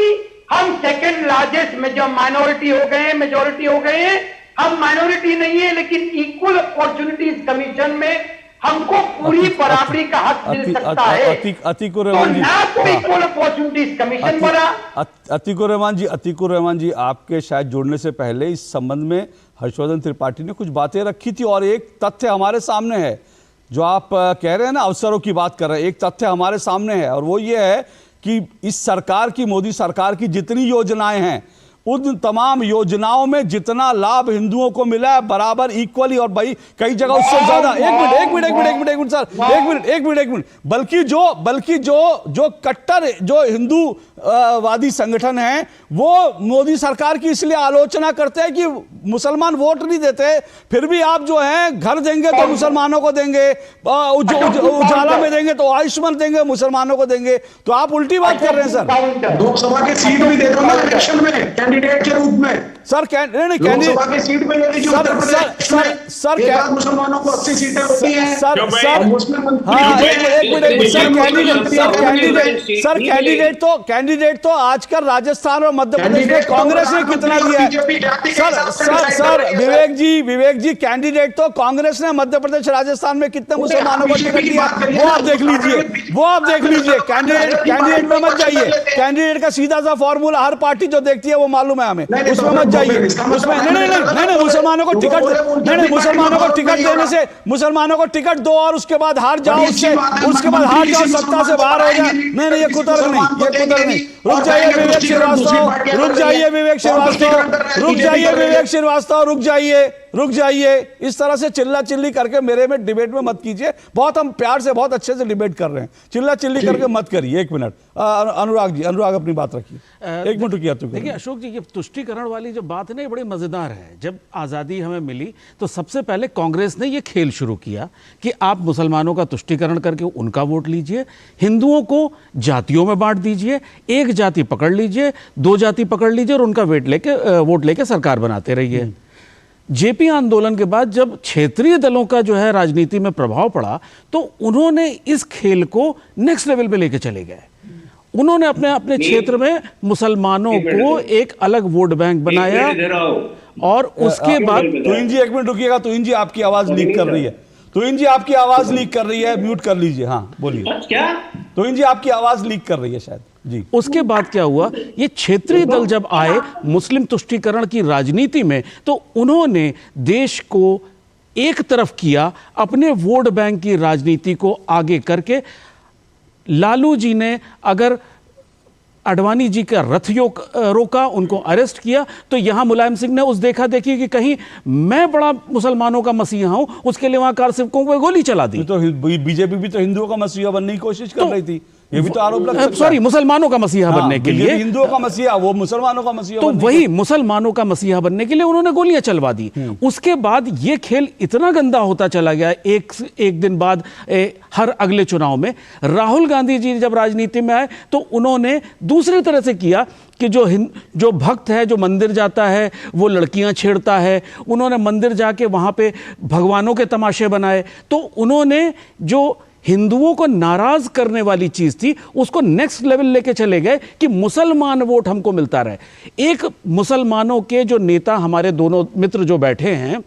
हम सेकंड लार्जेस्ट माइनॉरिटी हो गए, मेजॉरिटी हो गए हैं। हम माइनॉरिटी नहीं है, लेकिन इक्वल अपॉर्चुनिटीज कमीशन में हमको पूरी बराबरी का हक मिल सकता है। अतीकुर रहमान जी, ना तो इक्वल अपॉर्चुनिटीज कमीशन बना। अतीकुर रहमान जी, आपके शायद जुड़ने से पहले इस संबंध में हर्षवर्धन त्रिपाठी ने कुछ बातें रखी थी और एक तथ्य हमारे सामने है जो आप कह रहे हैं ना, अवसरों की बात कर रहे हैं। एक तथ्य हमारे सामने है और वो ये है कि इस सरकार की, मोदी सरकार की जितनी योजनाएं हैं, उन तमाम योजनाओं में जितना लाभ हिंदुओं को मिला है बराबर इक्वली, और भाई कई जगह उससे ज्यादा। एक मिनट सर, एक मिनट। बल्कि जो कट्टर जो हिंदू वादी संगठन है वो मोदी सरकार की इसलिए आलोचना करते हैं कि मुसलमान वोट नहीं देते, फिर भी आप जो है घर देंगे तो मुसलमानों को देंगे, उजाला में देंगे तो आयुष्मान देंगे, मुसलमानों को देंगे। तो आप उल्टी बात कर रहे हैं सर। लोकसभा के सीट भी दे दो ना इलेक्शन में कैंडिडेट के रूप में। सर नहीं लोकसभा की सीट पे यदि उत्तर प्रदेश में सर मुसलमानों को 80 सीटें होती हैं, सर कैंडिडेट तो आजकल राजस्थान और मध्य प्रदेश में कांग्रेस ने कितना दिया है? सर विवेक जी कैंडिडेट तो कांग्रेस ने मध्य प्रदेश राजस्थान में कितने मुसलमानों को टिकट दिया वो आप देख लीजिए। कैंडिडेट में मत जाइए। कैंडिडेट का सीधा सा फॉर्मूला हर पार्टी जो देखती है वो मालूम है हमें, उसमें मत जाइए। उसमें नहीं मुसलमानों को टिकट देने से मुसलमानों को टिकट दो और उसके बाद हार जाओ, उसके बाद हार जाओ, सत्ता से बाहर हो जाए। नहीं, ये कुतर्क नहीं। रुक जाइए विवेक श्रीवास्तव, रुक जाइए। इस तरह से चिल्ला चिल्ली करके मेरे में डिबेट में मत कीजिए। बहुत हम प्यार से बहुत अच्छे से डिबेट कर रहे हैं, चिल्ला चिल्ली करके मत करिए। एक मिनट अनुराग अपनी बात रखिए। एक मिनट रुकिए। देखिए अशोक जी, ये तुष्टीकरण वाली जो बात है ना, ये बड़ी मजेदार है। जब आज़ादी हमें मिली तो सबसे पहले कांग्रेस ने ये खेल शुरू किया कि आप मुसलमानों का तुष्टीकरण करके उनका वोट लीजिए, हिंदुओं को जातियों में बांट दीजिए, एक जाति पकड़ लीजिए, दो जाति पकड़ लीजिए और उनका वोट लेके सरकार बनाते रहिए। जेपी आंदोलन के बाद जब क्षेत्रीय दलों का जो है राजनीति में प्रभाव पड़ा तो उन्होंने इस खेल को नेक्स्ट लेवल पे लेके चले गए। उन्होंने अपने क्षेत्र में मुसलमानों को एक अलग वोट बैंक बनाया और उसके बाद तुहिन जी एक मिनट रुकिएगा। तुहिन जी आपकी आवाज लीक कर रही है, म्यूट कर लीजिए। हाँ बोलिए। क्या तुहिन जी आपकी आवाज लीक कर रही है शायद जी। उसके बाद क्या हुआ, ये क्षेत्रीय दल जब आए मुस्लिम तुष्टीकरण की राजनीति में तो उन्होंने देश को एक तरफ किया, अपने वोट बैंक की राजनीति को आगे करके। लालू जी ने अगर अडवाणी जी का रथ रोका, उनको अरेस्ट किया, तो यहां मुलायम सिंह ने उस देखा देखी कि कहीं मैं बड़ा मुसलमानों का मसीहा हूं, उसके लिए वहां कारसेवकों को गोली चला दी। तो बीजेपी भी तो हिंदुओं का मसीहा बनने की कोशिश कर रही थी, ये भी तो आरोप लग सकता है। सॉरी, मुसलमानों का मसीहा बनने के लिए। हिंदुओं का मसीहा, वो मुसलमानों का मसीहा। तो वही मुसलमानों का मसीहा बनने के लिए उन्होंने गोलियां चलवा दी। उसके बाद ये खेल इतना गंदा होता चला गया। एक दिन बाद हर अगले चुनाव में राहुल गांधी जी जब राजनीति में आए तो उन्होंने दूसरी तरह से किया कि जो भक्त है, जो मंदिर जाता है, वो लड़कियां छेड़ता है। उन्होंने मंदिर जाके वहां पे भगवानों के तमाशे बनाए। तो उन्होंने जो हिंदुओं को नाराज करने वाली चीज थी उसको नेक्स्ट लेवल लेके चले गए कि मुसलमान वोट हमको मिलता रहे। एक मुसलमानों के जो नेता, हमारे दोनों मित्र जो बैठे हैं,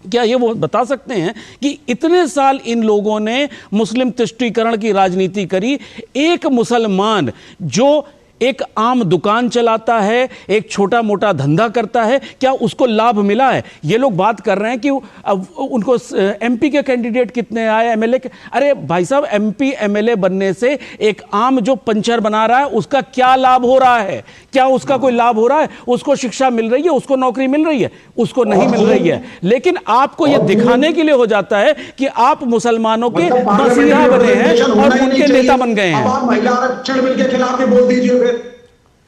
क्या ये वो बता सकते हैं कि इतने साल इन लोगों ने मुस्लिम तुष्टीकरण की राजनीति करी, एक मुसलमान जो एक आम दुकान चलाता है, एक छोटा मोटा धंधा करता है, क्या उसको लाभ मिला है? ये लोग बात कर रहे हैं कि उनको एमपी के कैंडिडेट कितने आए, एमएलए के। अरे भाई साहब, एमपी एमएलए बनने से एक आम जो पंचर बना रहा है उसका क्या लाभ हो रहा है? क्या उसका कोई लाभ हो रहा है? उसको शिक्षा मिल रही है, उसको नौकरी मिल रही है? उसको नहीं मिल रही है। लेकिन आपको यह दिखाने के लिए हो जाता है कि आप मुसलमानों के मसीहा बने हैं और उनके नेता बन गए हैं। महिला आरक्षण बिल के खिलाफ भी बोल दीजिए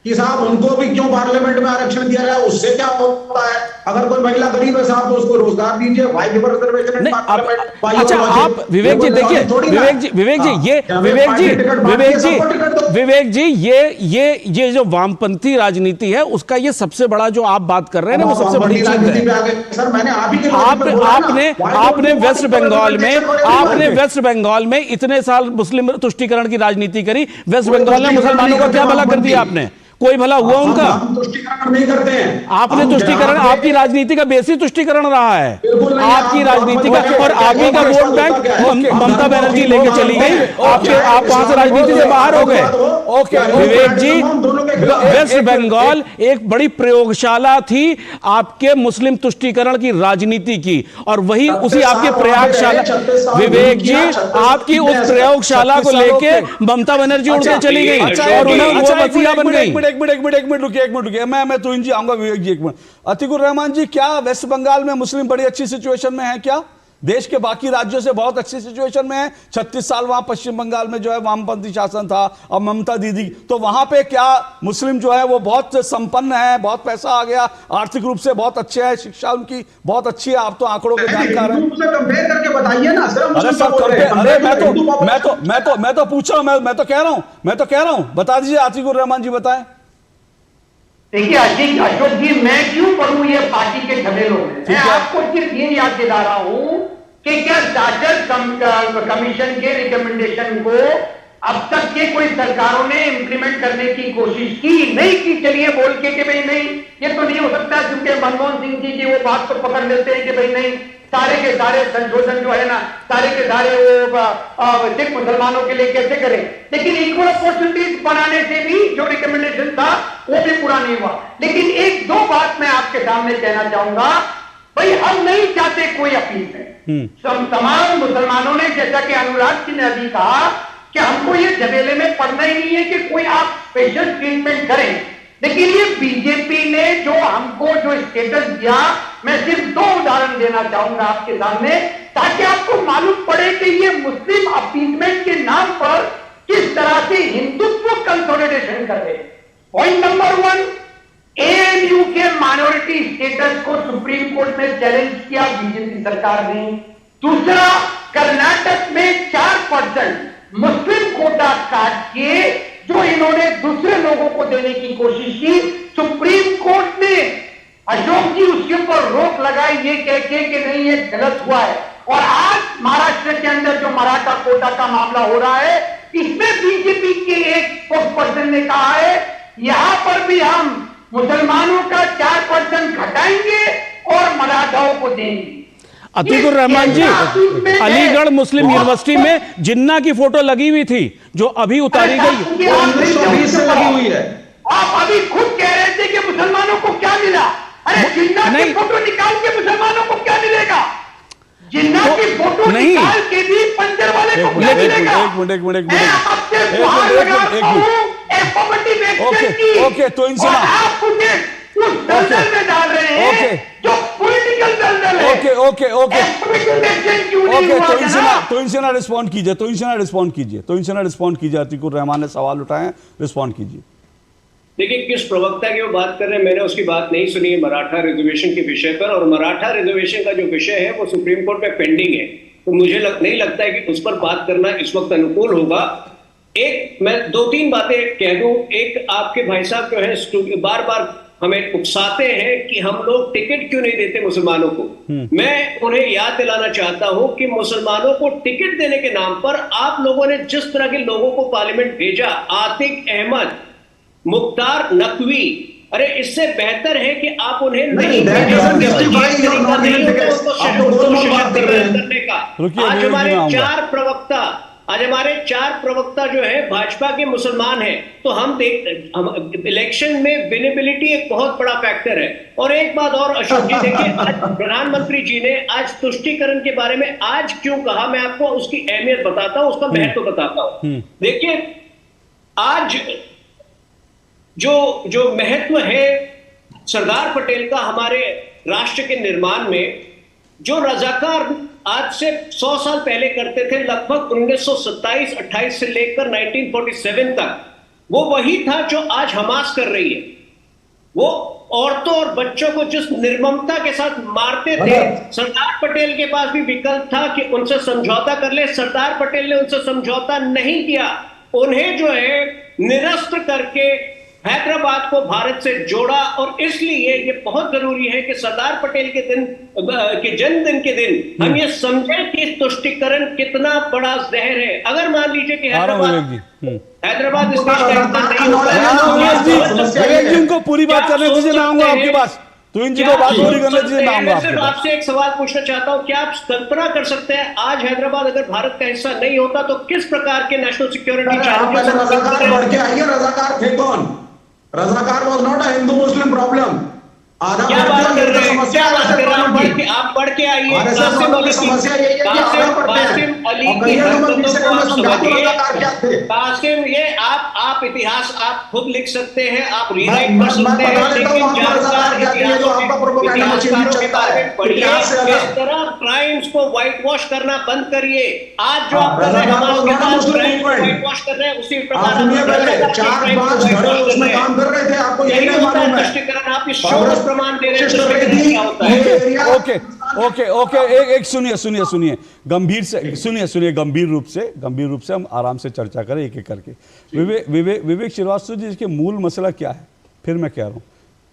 कि साहब उनको भी क्यों पार्लियामेंट में आरक्षण दिया गया, उससे क्या होता है? अगर कोई महिला गरीब है साहब तो उसको रोजगार दीजिए, वाई गिवर रिजर्वेशन। अच्छा आप विवेक जी देखिए, विवेक जी ये जो वामपंथी राजनीति है उसका ये सबसे बड़ा जो आप बात कर रहे हैं ना, वो सबसे बड़ी चीज है। सर मैंने आपने वेस्ट बंगाल में इतने साल मुस्लिम तुष्टीकरण की राजनीति करी, वेस्ट बंगाल में मुसलमानों का क्या भला कर दिया आपने? कोई भला हुआ उनका? हम तुष्टीकरण नहीं करते हैं। आपने तुष्टीकरण, आपकी राजनीति का बेसिक तुष्टीकरण रहा है आपकी राजनीति का, और आगे का वोट बैंक ममता बनर्जी लेके चली गई, आप वहां से राजनीति से बाहर हो गए। विवेक जी, वेस्ट बंगाल एक बड़ी प्रयोगशाला थी आपके मुस्लिम तुष्टीकरण की राजनीति की, और वही उसी आपके प्रयोगशाला, विवेक जी आपकी उस प्रयोगशाला को लेके ममता बनर्जी उड़ के चली गई और उन्हें वो मसीहा बन गई। एक मिनट रुकिए, मैं तो जी आऊंगा। विवेक जी एक मिनट, अतीकुर रहमान जी, क्या वेस्ट बंगाल में मुस्लिम बड़ी अच्छी सिचुएशन में है? क्या देश के बाकी राज्यों से बहुत अच्छी सिचुएशन में है? 36 साल वहां पश्चिम बंगाल में जो है वामपंथी शासन था, अब ममता दीदी, तो वहां पे क्या मुस्लिम जो है वो बहुत संपन्न है, बहुत पैसा आ गया, आर्थिक रूप से बहुत अच्छे है, शिक्षा उनकी बहुत अच्छी है? आप तो आंकड़ों के जानकार हैं, कंपेयर करके बताइए ना सर। अरे मैं तो पूछ रहा हूं, मैं तो कह रहा हूं, बता दीजिए अतीकुर रहमान जी, बताएं। देखिए अशोक जी, मैं क्यों पढ़ूं ये पार्टी के झमेलों में? मैं आपको सिर्फ ये याद दिला रहा हूं कि क्या चार्टर कमीशन के रिकमेंडेशन को अब तक के कोई सरकारों ने इंप्लीमेंट करने की कोशिश की? नहीं की। चलिए बोल के कि भाई नहीं, ये तो नहीं हो सकता, क्योंकि मनमोहन सिंह जी की वो बात तो पकड़ लेते हैं कि भाई नहीं, सारे के सारे संशोधन जो है ना, सारे के सारे वो सिख मुसलमानों के लिए कैसे करें। लेकिन इक्वल अपॉर्चुनिटीज बनाने से भी जो रिकमेंडेशन था वो भी पूरा नहीं हुआ। लेकिन एक दो बात मैं आपके सामने कहना चाहूंगा, भाई हम नहीं चाहते कोई अपील है। तमाम मुसलमानों ने, जैसा कि अनुराग जी ने अभी कहा, कि हमको ये झमेले में पड़ना ही नहीं है कि कोई आप स्पेशल ट्रीटमेंट करें। लेकिन ये बीजेपी ने जो हमको जो स्टेटस दिया, मैं सिर्फ दो उदाहरण देना चाहूंगा आपके सामने, ताकि आपको मालूम पड़े कि ये मुस्लिम अपीसमेंट के नाम पर किस तरह से हिंदुत्व कंसोलिडेशन कर रहे हैं। पॉइंट नंबर 1, एएमयू के माइनॉरिटी स्टेटस को सुप्रीम कोर्ट में चैलेंज किया बीजेपी सरकार ने। दूसरा, कर्नाटक में 4% मुस्लिम कोटा काट के जो इन्होंने दूसरे लोगों को देने की कोशिश की, सुप्रीम कोर्ट ने अशोक जी उसके ऊपर रोक लगाई, ये कह के कि नहीं ये गलत हुआ है। और आज महाराष्ट्र के अंदर जो मराठा कोटा का मामला हो रहा है, इसमें बीजेपी के एक स्पोक्सपर्सन ने कहा है यहां पर भी हम मुसलमानों का 4% घटाएंगे और मराठाओं को देंगे। अतीकुर रहमान जी, अलीगढ़ मुस्लिम यूनिवर्सिटी में जिन्ना की फोटो लगी हुई थी जो अभी उतारी गई, 1920 से लगी हुई है। आप अभी खुद कह रहे थे कि मुसलमानों को क्या मिला। अरे जिन्ना की फोटो निकाल के मुसलमानों को क्या मिलेगा? जिन्ना की फोटो निकाल के भी पंजर वाले को क्या मिलेगा? ओके, तो इनसे आप मुझे उस दलदल में डाल रहे हैं जो पॉलिटिकल दलदल है। ओके, तो इनसे ना रिस्पॉन्ड कीजिए, अतीकुर रहमान ने सवाल उठाए, रिस्पॉन्ड कीजिए। देखिए, किस प्रवक्ता की वो बात कर रहे हैं, मैंने उसकी बात नहीं सुनी है मराठा रिजर्वेशन के विषय पर, और मराठा रिजर्वेशन का जो विषय है वो सुप्रीम कोर्ट में पेंडिंग है, तो मुझे नहीं लगता है कि उस पर बात करना इस वक्त अनुकूल होगा। एक मैं 2-3 बातें कह दूं। एक, आपके भाई साहब जो है बार बार हमें उकसाते हैं कि हम लोग टिकट क्यों नहीं देते मुसलमानों को। मैं उन्हें याद दिलाना चाहता हूं कि मुसलमानों को टिकट देने के नाम पर आप लोगों ने जिस तरह के लोगों को पार्लियामेंट भेजा, आतिक अहमद, मुख्तार नकवी, अरे इससे बेहतर है कि आप उन्हें नहीं करने का। आज हमारे 4 प्रवक्ता जो है भाजपा के मुसलमान हैं, तो हम इलेक्शन में विनेबिलिटी एक बहुत बड़ा फैक्टर है। और एक बात और अशोक जी, देखिए आज प्रधानमंत्री जी ने आज तुष्टीकरण के बारे में आज क्यों कहा, मैं आपको उसकी अहमियत बताता हूं, उसका महत्व बताता हूं। देखिए, आज जो महत्व है सरदार पटेल का हमारे राष्ट्र के निर्माण में, जो रजाकार आज से 100 साल पहले करते थे, लगभग 1927-28 से लेकर 1947 तक, वो वही था जो आज हमास कर रही है। वो औरतों और बच्चों को जिस निर्ममता के साथ मारते थे, सरदार पटेल के पास भी विकल्प था कि उनसे समझौता कर ले। सरदार पटेल ने उनसे समझौता नहीं किया, उन्हें जो है निरस्त्र करके हैदराबाद को भारत से जोड़ा। और इसलिए ये बहुत जरूरी है कि सरदार पटेल के दिन के जन्मदिन के दिन हम ये समझें कि तुष्टीकरण कितना बड़ा जहर है। अगर मान लीजिए कि हैदराबाद इस देश का हिस्सा नहीं होता, उनको पूरी बात करने दीजिए, मैं आऊंगा आपके पास। तो इन जी को बात पूरी करने दीजिए, मैं आऊंगा आपके पास। आपसे एक सवाल पूछना चाहता हूं, क्या आप कल्पना कर सकते हैं आज हैदराबाद अगर भारत का हिस्सा नहीं होता तो किस प्रकार के नेशनल सिक्योरिटी चैलेंजेस? रजाकार बढ़ के आइए, रजाकार थे कौन? Razakar was not a Hindu Muslim problem. क्या बात कर रहे हैं? क्या बात कर रहे हैं? आप बढ़ के आइए। कासिम अली की हरकतों को आप समझिए। कासिम, ये आप इतिहास आप खुद लिख सकते हैं, आप रीराइट कर सकते हैं, लेकिन जानकार इतिहासकारों के बारे में पढ़िए। इस तरह क्राइम्स को व्हाइट वॉश करना बंद करिए। आज जो आप कर रहे हैं हमारे के पास क्राइम को व्हाइट वॉश कर रहे हैं, उसी प्रकार आप इस शो प्रमाण दे रहे हैं। ओके ओके ओके, एक सुनिए गंभीर रूप से हम आराम से चर्चा करें एक एक करके। विवेक श्रीवास्तव जी, इसके मूल मसला क्या है? फिर मैं कह रहा हूं,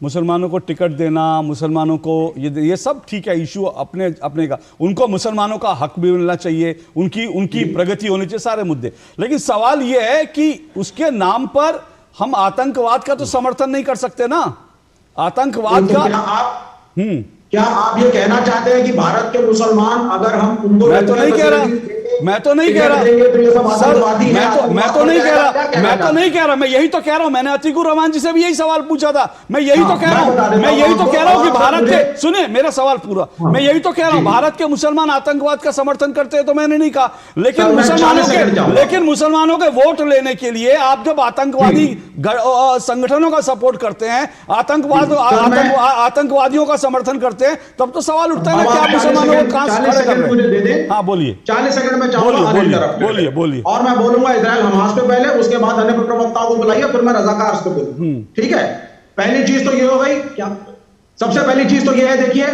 मुसलमानों को टिकट देना, मुसलमानों को ये सब ठीक है, इशू अपने का, उनको मुसलमानों का हक भी मिलना चाहिए, उनकी प्रगति होनी चाहिए, सारे मुद्दे। लेकिन सवाल यह है कि उसके नाम पर हम आतंकवाद का तो समर्थन नहीं कर सकते ना। आतंकवाद का क्या आप ये कहना चाहते हैं कि भारत के मुसलमान अगर हम उनको मैं तो नहीं कह रहा सर, मैं तो नहीं कह रहा, मैं यही तो कह रहा हूं। मैंने अतीकुर रहमान जी से भी यही सवाल पूछा था। मैं यही तो कह रहा हूं कि भारत के, सुनिए मेरा सवाल पूरा, मैं यही तो कह रहा हूं भारत के मुसलमान आतंकवाद का समर्थन करते हैं तो मैंने नहीं कहा, लेकिन मुसलमानों के वोट लेने के लिए आप जब आतंकवादी संगठनों का सपोर्ट करते हैं, आतंकवादियों का समर्थन करते हैं, तब तो सवाल उठता है ना कि आप मुसलमानों को कहां से खड़े कर रहे हैं? हाँ बोलिए। 40 सेकंड में बोलिए। और मैं बोलूंगा इजराइल हमास पे पहले, उसके बाद अन्य प्रवक्ताओं को बुलाइए, फिर मैं रजाकार पे बोलूं। ठीक है, पहली चीज तो ये हो गई, क्या सबसे पहली चीज तो ये है, देखिए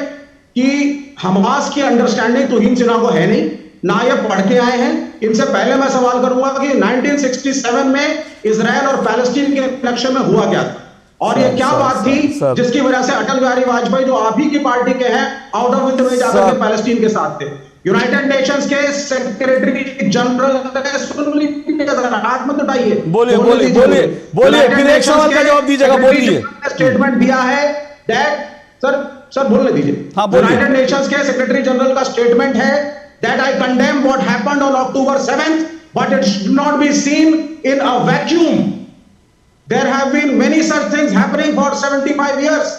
कि हमास की अंडरस्टैंडिंग तौहीन सिन्हा को है नहीं, ना ये पढ़ के आए हैं। इनसे पहले मैं सवाल करूंगा कि 1967 में इजराइल और पैलेस्टीन के इलेक्शन में हुआ क्या था, और ये क्या बात थी जिसकी वजह से अटल बिहारी वाजपेयी, जो आप ही की पार्टी के हैं, आउट ऑफ द वे जाकर के पैलेस्टीन के साथ थे। यूनाइटेड नेशंस के सेक्रेटरी जनरल हाथ मत उठाइए, बोलिए, फिर एक सवाल का जवाब दीजिएगा, बोलिए। स्टेटमेंट दिया है दैट सर बोलने दीजिए। यूनाइटेड नेशंस के सेक्रेटरी जनरल का स्टेटमेंट है that I condemn what happened on October 7th, but it should not be seen in a vacuum. There have been many such things happening for 75 years,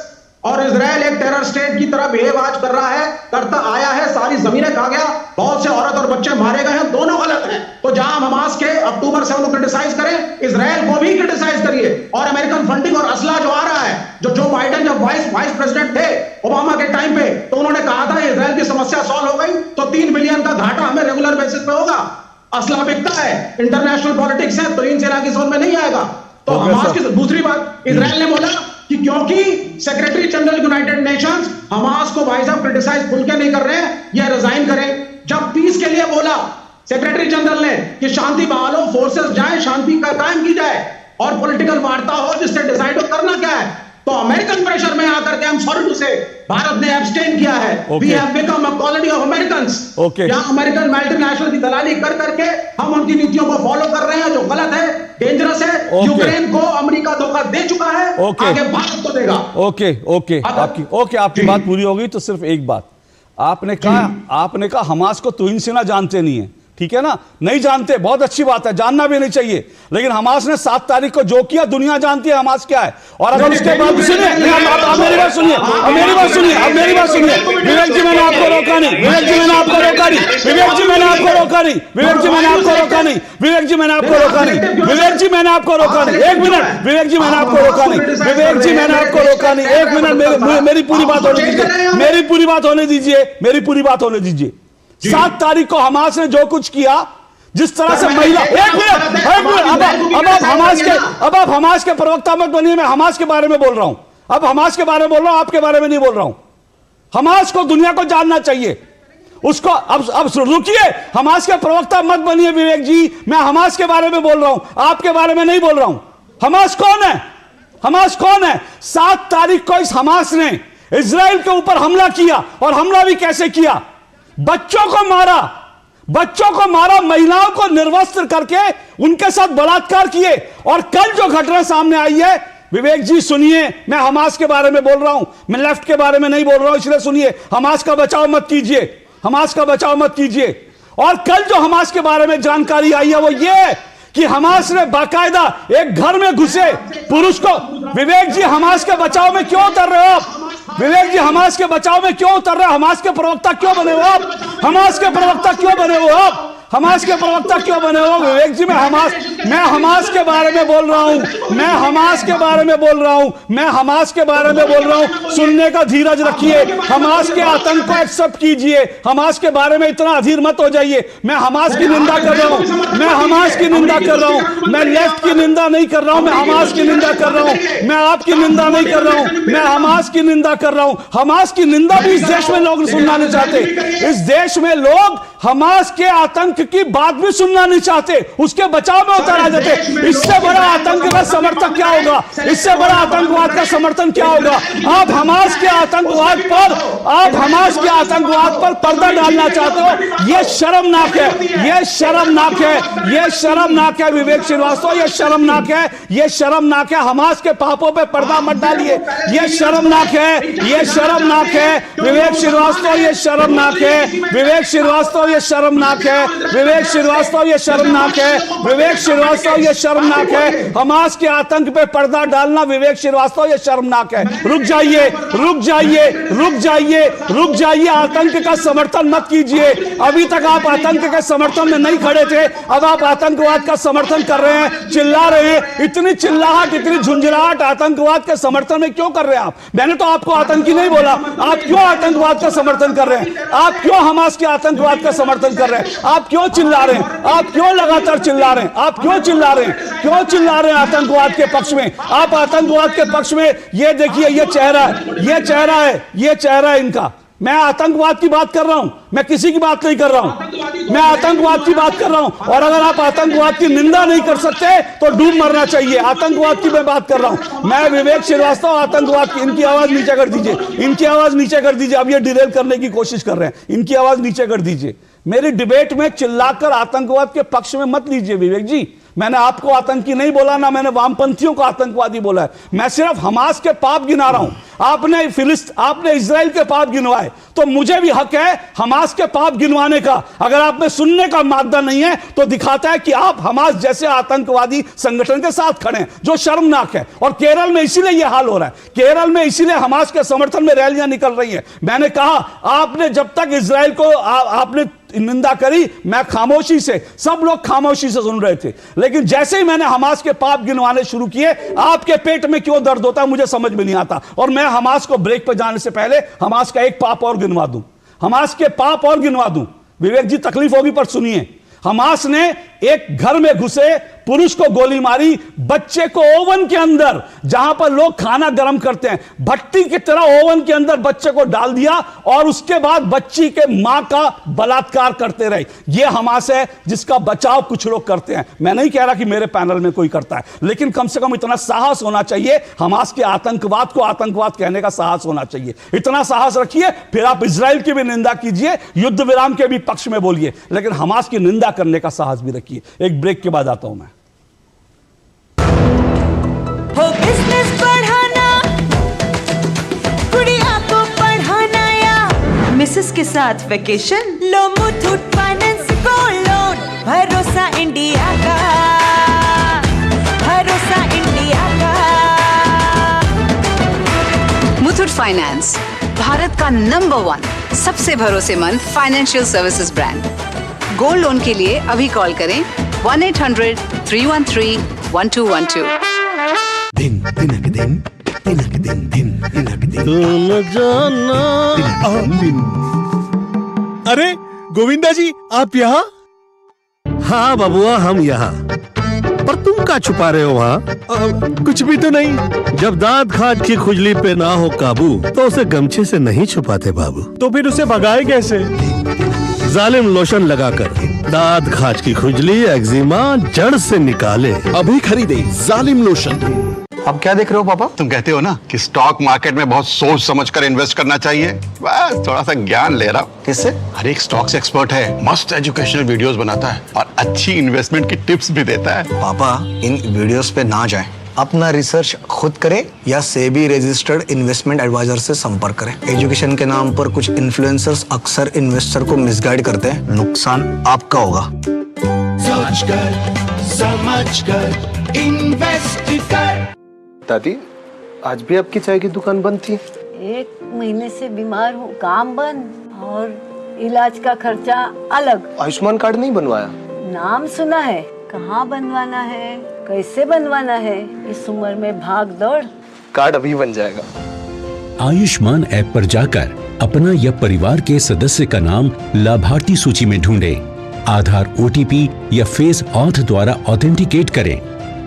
और Israel एक terror state की तरह behave आज कर रहा है, करता आया है, सारी जमीनें खा गया, बहुत से औरत और बच्चे मारे गए हैं, दोनों गलत हैं। तो जहां हमास के October 7 को क्रिटिसाइज करें, इजराइल को भी क्रिटिसाइज करिए। और अमेरिकन फंडिंग और असला जो आ रहा है, जो बाइडेन जब वाइस प्रेसिडेंट थे ओबामा के टाइम पे, तो उन्होंने कहा था इजराइल की समस्या सॉल्व हो गई तो 3 बिलियन का घाटा हमें रेगुलर बेसिस पे होगा। असला बिकता है, इंटरनेशनल पॉलिटिक्स है, तो इन सेना की जोन में नहीं आएगा। तो हमास की दूसरी बात, इजराइल ने बोला कि क्योंकि secretary general United Nations Hamas को भाई साहब क्रिटिसाइज खुल के नहीं कर रहे हैं, यह रिजाइन करें। जब पीस के लिए बोला सेक्रेटरी जनरल ने कि शांति बहाल हो, फोर्सेस जाए, शांति का कायम की जाए और पॉलिटिकल वार्ता हो जिससे डिसाइड हो करना क्या है, तो अमेरिकन प्रेशर में आकर के, आई एम सॉरी टू से, भारत ने एब्सटेन किया है। We have become a colony of Americans. यहां अमेरिकन मल्टीनेशनल की दलाली कर करके हम उनकी नीतियों को फॉलो कर रहे हैं, जो गलत है, डेंजरस है। यूक्रेन को अमेरिका धोखा दे चुका है, आगे भारत को देगा। आपकी बात पूरी हो गई। तो सिर्फ एक बात आपने कहा हमास को तौहीन सिन्हा जानते नहीं है, ठीक है ना? नहीं जानते, बहुत अच्छी बात है, जानना भी नहीं चाहिए। लेकिन हमास ने 7 तारीख को जो किया, दुनिया जानती है हमास क्या है। और अगर उसके बाद सुनिए, मेरी बात सुनिए, विवेक जी मैंने आपको रोका नहीं, विवेक जी मैंने आपको रोका नहीं, विवेक जी मैंने आपको रोका नहीं, विवेक जी मैंने आपको रोका नहीं, विवेक जी मैंने आपको रोका नहीं, विवेक जी मैंने आपको रोका नहीं, एक मिनट, विवेक जी मैंने आपको रोका नहीं, विवेक जी मैंने आपको रोका नहीं, एक मिनट, मेरी पूरी बात होने दीजिए, मेरी पूरी बात होने दीजिए, मेरी पूरी बात होने दीजिए। 7 तारीख को हमास ने जो कुछ किया, जिस तरह से महिला, एक मिनट, अब आप हमास के प्रवक्ता मत बनिए, मैं हमास के बारे में बोल रहा हूं। अब हमास के बारे में बोल रहा हूं, आपके बारे में नहीं बोल रहा हूं। हमास को दुनिया को जानना चाहिए उसको। अब रुकिए, हमास के प्रवक्ता मत बनिए विवेक जी। मैं हमास के बारे में बोल रहा हूं, आपके बारे में नहीं बोल रहा हूं। हमास कौन है? हमास कौन है? 7 तारीख को इस हमास ने इजराइल के ऊपर हमला किया, और हमला भी कैसे किया? बच्चों को मारा, महिलाओं को निर्वस्त्र करके उनके साथ बलात्कार किए। और कल जो घटना सामने आई है, विवेक जी सुनिए, मैं हमास के बारे में बोल रहा हूं, मैं लेफ्ट के बारे में नहीं बोल रहा हूं, इसलिए सुनिए। हमास का बचाव मत कीजिए, हमास का बचाव मत कीजिए। और कल जो हमास के बारे में जानकारी आई है वो ये कि हमास ने बाकायदा एक घर में घुसे पुरुष को। विवेक जी, हमास के बचाव में क्यों उतर रहे हो आप? विवेक जी, हमास के बचाव में क्यों उतर रहे हो? हमास के प्रवक्ता क्यों बने हो आप? हमास के प्रवक्ता क्यों बने हो आप? हमास के प्रवक्ता क्यों बने हो? विवेक जी, मैं हमास के बारे में बोल रहा हूं, मैं हमास के बारे में बोल रहा हूं, मैं हमास के बारे में बोल रहा हूं। सुनने का धीरज रखिए, हमास के आतंक को एक्सेप्ट कीजिए, हमास के बारे में इतना अधीर मत हो जाइए। मैं हमास की निंदा कर रहा हूं, मैं हमास की निंदा कर रहा हूं, मैं लेफ्ट की निंदा नहीं कर रहा हूं, मैं हमास की निंदा कर रहा हूं। मैं आपकी निंदा नहीं कर रहा हूं, मैं हमास की निंदा कर रहा हूं। हमास की निंदा भी इस देश में लोग सुनना नहीं चाहते। इस देश में लोग हमास के आतंक की बात भी सुनना नहीं चाहते, उसके बचाव में उतर आ जाते। इससे बड़ा आतंक का समर्थक क्या होगा? इससे बड़ा आतंकवाद का समर्थन क्या होगा? आप हमास के आतंकवाद पर पर्दा डालना चाहते हो, यह शर्मनाक है, यह शर्मनाक है, यह शर्मनाक है। विवेक श्रीवास्तव, यह शर्मनाक है, यह शर्मनाक है। हमास के पापों पे पर्दा मत डालिए, यह शर्मनाक है, यह शर्मनाक है। विवेक श्रीवास्तव, यह शर्मनाक है। विवेक श्रीवास्तव, यह शर्मनाक है। विवेक श्रीवास्तव, यह शर्मनाक है। विवेक श्रीवास्तव, यह शर्मनाक है। हमास के आतंक पे पर्दा डालना, विवेक श्रीवास्तव, यह शर्मनाक है। रुक जाइए, रुक जाइए, रुक जाइए, रुक जाइए। आतंक का समर्थन मत कीजिए। अभी तक आप आतंक के समर्थन में नहीं खड़े थे, अब आप आतंकवाद का समर्थन कर रहे हैं, चिल्ला रहे हैं। इतनी चिल्लाहट, इतनी झुंझुलाहट आतंकवाद के समर्थन में क्यों कर रहे हैं आप? मैंने तो आपको आतंकी नहीं बोला। आप क्यों आतंकवाद का समर्थन कर रहे हैं? आप क्यों हमास के आतंकवाद का समर्थन कर रहे हैं? आप क्यों चिल्ला रहे हैं? आप क्यों लगातार चिल्ला रहे हैं? आप क्यों चिल्ला रहे हैं? क्यों चिल्ला रहे हैं आतंकवाद के पक्ष में? आप आतंकवाद के पक्ष में, ये देखिए, ये चेहरा है, ये चेहरा है, ये चेहरा है इनका। मैं आतंकवाद की बात कर रहा हूं, मैं किसी की बात नहीं कर रहा हूं, मैं आतंकवाद की बात कर रहा हूं। और अगर आप आतंकवाद की निंदा नहीं कर सकते तो डूब मरना चाहिए। आतंकवाद की मैं बात कर रहा हूं, मैं विवेक श्रीवास्तव आतंकवाद की। इनकी आवाज नीचे कर दीजिए, इनकी आवाज नीचे कर दीजिए। अब ये डिरेल करने की कोशिश कर रहे हैं, इनकी आवाज नीचे कर दीजिए। मेरी डिबेट में चिल्लाकर आतंकवाद के पक्ष में मत लीजिए विवेक जी। मैंने आपको आतंकी नहीं बोला, ना मैंने वामपंथियों को आतंकवादी बोला है। मैं सिर्फ हमास के पाप गिना रहा हूं। आपने इजराइल के पाप गिनवाए, तो मुझे भी हक है हमास के पाप गिनवाने का। अगर आप में सुनने का मादा नहीं है तो दिखाता है कि आप हमास जैसे आतंकवादी संगठन के साथ खड़े हैं, जो शर्मनाक है। और केरल में इसीलिए यह हाल हो रहा है, केरल में इसीलिए हमास के समर्थन में रैलियां निकल रही हैं। मैंने कहा, आपने जब तक इजराइल को आपने निंदा करी, मैं खामोशी से, सब लोग खामोशी से सुन रहे थे। लेकिन जैसे ही मैंने हमास के पाप गिनवाने शुरू किए, आपके पेट में क्यों दर्द होता है मुझे समझ में नहीं आता। और मैं हमास को ब्रेक पर जाने से पहले हमास का एक पाप और गिनवा दूं, हमास के पाप और गिनवा दूं। विवेक जी, तकलीफ होगी पर सुनिए। हमास ने एक घर में घुसे, पुरुष को गोली मारी, बच्चे को ओवन के अंदर, जहां पर लोग खाना गर्म करते हैं, भट्टी की तरह ओवन के अंदर बच्चे को डाल दिया और उसके बाद बच्ची के मां का बलात्कार करते रहे। यह हमास है जिसका बचाव कुछ लोग करते हैं। मैं नहीं कह रहा कि मेरे पैनल में कोई करता है, लेकिन कम से कम इतना साहस होना चाहिए, हमास के आतंकवाद को आतंकवाद कहने का साहस होना चाहिए। इतना साहस रखिए, फिर आप इजराइल की भी निंदा कीजिए, युद्ध विराम के भी पक्ष में बोलिए, लेकिन हमास की निंदा करने का साहस भी रखिए। एक ब्रेक के बाद आता हूं मैं। हो बिजनेस बढ़ाना, गुड़िया को पढ़ाना, या मिसेस के साथ वेकेशन, लो मुथूट फाइनेंस गोल्ड लोन। भरोसा इंडिया का, भरोसा इंडिया का। मुथूट फाइनेंस, भारत का नंबर 1 सबसे भरोसेमंद financial services brand. Gold loan के लिए अभी कॉल करें 1-800-313-1212। दिन तिनक दिन तिनक दिन दिन तिनक दिन तुम जाना दिन। अरे गोविंदा जी, आप यहाँ? हाँ बबुआ, हम यहाँ। पर तुम क्या छुपा रहे हो वहाँ? कुछ भी तो नहीं। जब दांत खाज की खुजली पे ना हो काबू तो उसे गमछे से नहीं छुपाते बाबू। तो फिर उसे भगाए कैसे? जालिम लोशन लगाकर दांत खाज की खुजली एक्जिमा जड़ से निकाले। अभी खरीदे जालिम लोशन। अब क्या देख रहे हो पापा? तुम कहते हो ना कि स्टॉक मार्केट में बहुत सोच समझकर इन्वेस्ट करना चाहिए। बस थोड़ा सा ज्ञान ले रहा हूँ। किससे? हर एक स्टॉक्स एक्सपर्ट है, मस्त एजुकेशनल वीडियोस बनाता है और अच्छी इन्वेस्टमेंट की टिप्स भी देता है। पापा इन वीडियोस पे ना जाएं। अपना रिसर्च खुद करें या सेबी रजिस्टर्ड इन्वेस्टमेंट एडवाइजर से संपर्क करें। एजुकेशन के नाम पर कुछ इन्फ्लुएंसर्स अक्सर इन्वेस्टर को मिसगाइड करते हैं, नुकसान आपका होगा। सोच कर समझ कर इन्वेस्ट कर। दादी, आज भी आपकी चाय की दुकान बंद थी? 1 महीने से बीमार हूँ, काम बंद और इलाज का खर्चा अलग। आयुष्मान कार्ड नहीं बनवाया? नाम सुना है, कहाँ बनवाना है, कैसे बनवाना है, इस उम्र में भाग दौड़। कार्ड अभी बन जाएगा। आयुष्मान ऐप पर जाकर अपना या परिवार के सदस्य का नाम लाभार्थी सूची में ढूंढें, आधार, OTP या फेस ऑथ द्वारा ऑथेंटिकेट करें,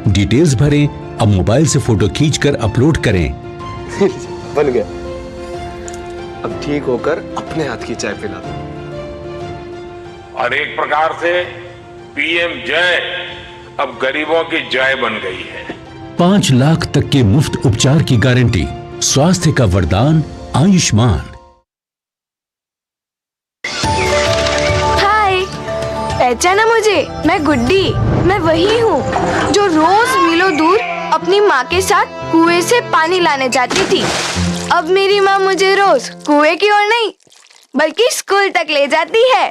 डिटेल्स भरें, अब मोबाइल से फोटो खींचकर अपलोड करें। बन गया। अब ठीक होकर अपने हाथ की चाय पिला दो। और एक प्रकार से PM जय अब गरीबों की जय बन गई है। 5 लाख तक के मुफ्त उपचार की गारंटी, स्वास्थ्य का वरदान आयुष्मान। हाय, पहचाना मुझे? मैं गुड्डी, मैं वही हूँ जो रोज मीलों दूर अपनी माँ के साथ कुएं से पानी लाने जाती थी। अब मेरी माँ मुझे रोज कुएं की ओर नहीं बल्कि स्कूल तक ले जाती है।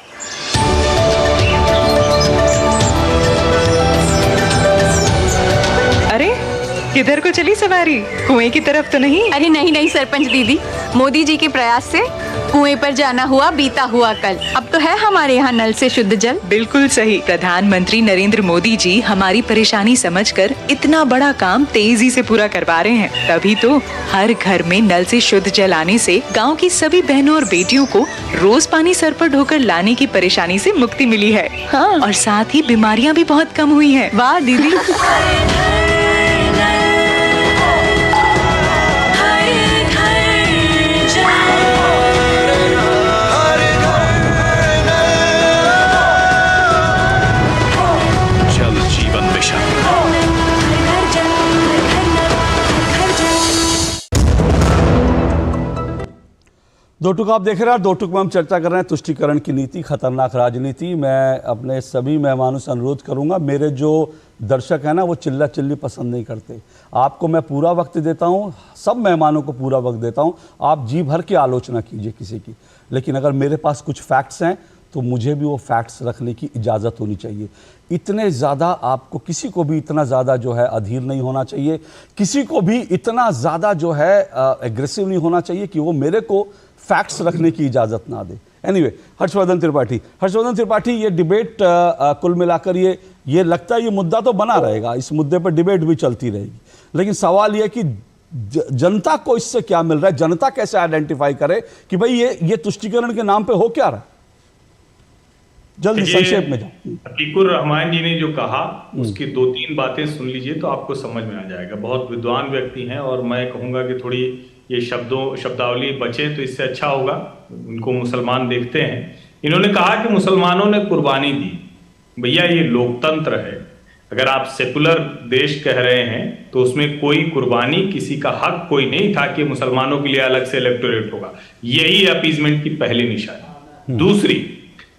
अरे किधर को चली सवारी? कुएं की तरफ तो नहीं? अरे नहीं नहीं सरपंच दीदी, मोदी जी के प्रयास से कुएं पर जाना हुआ बीता हुआ कल। अब तो है हमारे यहाँ नल से शुद्ध जल। बिल्कुल सही। प्रधानमंत्री नरेंद्र मोदी जी हमारी परेशानी समझकर इतना बड़ा काम तेजी से पूरा करवा रहे हैं। तभी तो हर घर में नल से शुद्ध जल आने से गांव की सभी बहनों और बेटियों को रोज पानी सर पर ढोकर लाने की परेशानी से मुक्ति मिली है। हाँ, और साथ ही बीमारियाँ भी बहुत कम हुई है। वाह दीदी। दो टुक आप देख रहे हैं। 2 टुक में हम चर्चा कर रहे हैं तुष्टीकरण की नीति, खतरनाक राजनीति। मैं अपने सभी मेहमानों से अनुरोध करूंगा, मेरे जो दर्शक हैं ना वो चिल्ला चिल्ली पसंद नहीं करते। आपको मैं पूरा वक्त देता हूं, सब मेहमानों को पूरा वक्त देता हूं। आप जी भर के आलोचना कीजिए किसी की, लेकिन अगर मेरे पास कुछ फैक्ट्स हैं तो मुझे भी वो फैक्ट्स रखने की इजाज़त होनी चाहिए। इतने ज़्यादा आपको, किसी को भी इतना ज़्यादा जो है अधीर नहीं होना चाहिए, किसी को भी इतना ज़्यादा जो है एग्रेसिव नहीं होना चाहिए कि वो मेरे को फैक्ट्स रखने की इजाज़त ना दे। एनीवे, हर्षवर्धन त्रिपाठी, ये डिबेट कुल मिलाकर ये लगता है ये मुद्दा तो बना रहेगा, इस मुद्दे पर डिबेट भी चलती रहेगी, लेकिन सवाल ये कि जनता को इससे क्या मिल रहा है, जनता कैसे आइडेंटिफाई करे कि भाई ये तुष्टीकरण के नाम पे हो क्या रहा है। जल्दी संक्षेप में जाओ। अतीकुर रहमान जी ने जो कहा उसकी 2-3 बातें सुन लीजिए तो आपको समझ में आ जाएगा। बहुत विद्वान व्यक्ति हैं और मैं कहूंगा कि थोड़ी ये शब्दावली बचे तो इससे अच्छा होगा, उनको मुसलमान देखते हैं। इन्होंने कहा कि मुसलमानों ने कुर्बानी दी। भैया ये लोकतंत्र है, अगर आप सेकुलर देश कह रहे हैं तो उसमें कोई कुर्बानी, किसी का हक कोई नहीं था कि मुसलमानों के लिए अलग से इलेक्टोरेट होगा। यही अपीजमेंट की पहली निशानी। दूसरी,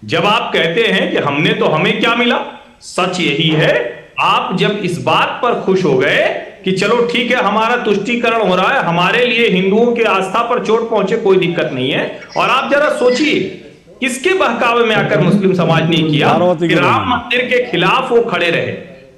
जब आप कहते हैं कि हमें क्या मिला, सच यही है, आप जब इस बात पर खुश हो गए कि चलो ठीक है हमारा तुष्टीकरण हो रहा है, हमारे लिए हिंदुओं की आस्था पर चोट पहुंचे कोई दिक्कत नहीं है, और आप जरा सोचिए किसके बहकावे में आकर मुस्लिम समाज ने किया कि राम मंदिर के खिलाफ वो खड़े रहे।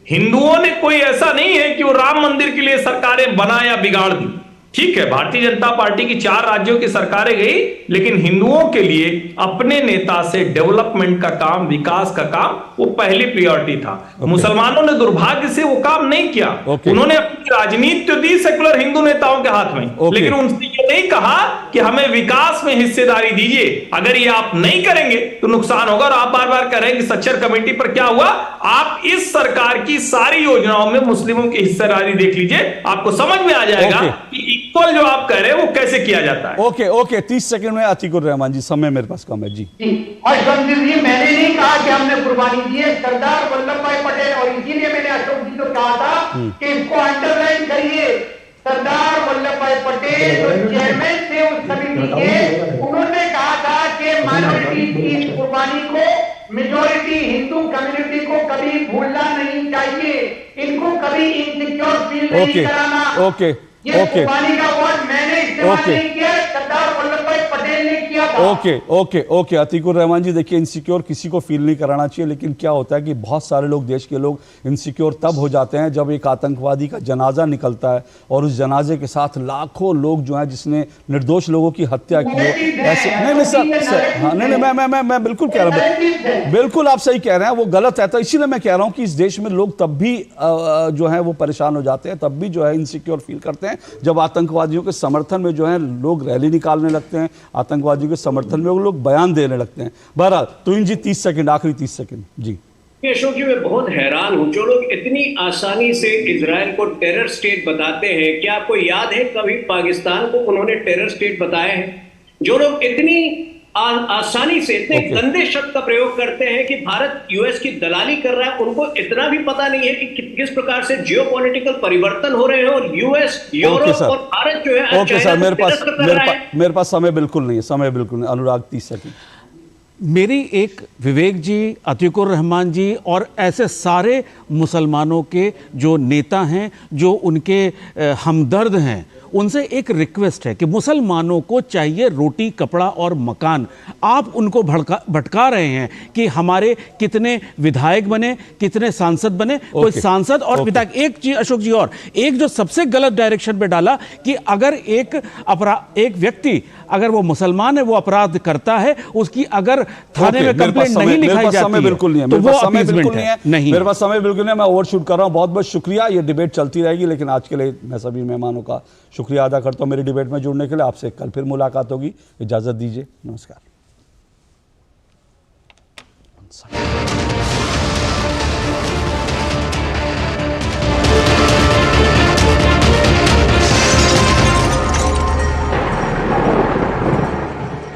हिंदुओं ने कोई ऐसा नहीं है कि वो राम मंदिर के लिए सरकारें बना या बिगाड़ दी। ठीक है, भारतीय जनता पार्टी की 4 राज्यों की सरकारें गई, लेकिन हिंदुओं के लिए अपने नेता से डेवलपमेंट का काम, विकास का काम वो पहली प्रायोरिटी था। मुसलमानों ने दुर्भाग्य से वो काम नहीं किया। उन्होंने अपनी राजनीति तो दी सेकुलर हिंदू नेताओं के हाथ में, लेकिन उनसे ये नहीं कहा कि हमें विकास में हिस्सेदारी दीजिए। अगर ये आप नहीं करेंगे तो नुकसान होगा। और आप बार बार कह रहे हैं कि सच्चर कमेटी पर क्या हुआ, आप इस सरकार की सारी योजनाओं में मुस्लिमों की हिस्सेदारी देख लीजिए, आपको समझ में आ जाएगा कि इक्वल जो आप कह रहे हैं वो कैसे किया जाता है। ओके ओके 30 सेकंड में अतीकुर रहमान जी, समय मेरे पास कम है जी। और संजीव जी, मैंने नहीं कहा कि हमने कुर्बानी दी है, सरदार वल्लभ भाई पटेल, और इसीलिए मैंने अशोक जी को कहा था कि इसको अंडरलाइन करिए। सरदार वल्लभ भाई पटेल जो चेयरमैन थे उस समिति के, उन्होंने कहा था कि माइनॉरिटी की इस कुर्बानी को मेजॉरिटी हिंदू कम्युनिटी को कभी भूलना नहीं चाहिए, इनको कभी इनसिक्योर फील नहीं कराना। ओके ये कुर्बानी का वर्ड मैंने इस्तेमाल नहीं किया, सरदार वल्लभ भाई पटेल ने किया था। Okay okay okay Atiqur Rahman ji, देखिए इनसिक्योर किसी को फील नहीं कराना चाहिए, लेकिन क्या होता है कि बहुत सारे लोग, देश के लोग इनसिक्योर तब हो जाते हैं जब एक आतंकवादी का जनाजा निकलता है और उस जनाजे के साथ लाखों लोग जो हैं जिसने निर्दोष लोगों की हत्या की हो, ऐसे नहीं सर, हाँ नहीं मैं बिल्कुल कह रहा हूँ, बिल्कुल आप सही कह रहे हैं, वो गलत है। तो इसीलिए मैं कह रहा हूँ कि इस देश में लोग तब भी जो है वो परेशान हो जाते हैं, तब भी जो है इनसिक्योर फील करते हैं जब आतंकवादियों के समर्थन में जो है लोग रैली निकालने लगते हैं, आतंकवादियों के समर्थन में वो लोग बयान देने लगते हैं। बहरहाल तुहिन जी 30 सेकंड, आखिरी 30 सेकंड जी। अशोक जी, मैं बहुत हैरान हूं, जो लोग इतनी आसानी से इजराइल को टेरर स्टेट बताते हैं, क्या आपको याद है कभी पाकिस्तान को उन्होंने टेरर स्टेट बताया है? जो लोग इतनी आसानी से इतने गंदे शब्द का प्रयोग करते हैं कि भारत यूएस की दलाली कर रहा है, उनको इतना भी पता नहीं है कि किस प्रकार से जियोपॉलिटिकल परिवर्तन हो रहे हैं और यूएस, यूरोप और भारत जो है ओके सर, मेरे पास समय बिल्कुल नहीं है, समय बिल्कुल नहीं। अनुराग 30 सेकंड। मेरी एक विवेक जी, अतीकुर रहमान जी और ऐसे सारे मुसलमानों के जो नेता हैं, जो उनके हमदर्द हैं, उनसे एक रिक्वेस्ट है कि मुसलमानों को चाहिए रोटी, कपड़ा और मकान। आप उनको भटका रहे हैं कि हमारे कितने विधायक बने, कितने सांसद बने। कोई सांसद और विधायक, एक चीज अशोक जी, और एक जो सबसे गलत डायरेक्शन पे डाला कि अगर एक व्यक्ति अगर वो मुसलमान है, वो अपराध करता है, उसकी अगर थाने में कंप्लेंट नहीं लिखाई जाती है, बिल्कुल नहीं है, तो वो अपीजमेंट है। नहीं, मेरे पास समय बिल्कुल नहीं है, मैं ओवरशूट कर रहा हूं। बहुत बहुत शुक्रिया, ये डिबेट चलती रहेगी, लेकिन आज के लिए मैं सभी मेहमानों का शुक्रिया अदा करता हूं मेरी डिबेट में जुड़ने के लिए। आपसे कल फिर मुलाकात होगी, इजाजत दीजिए, नमस्कार।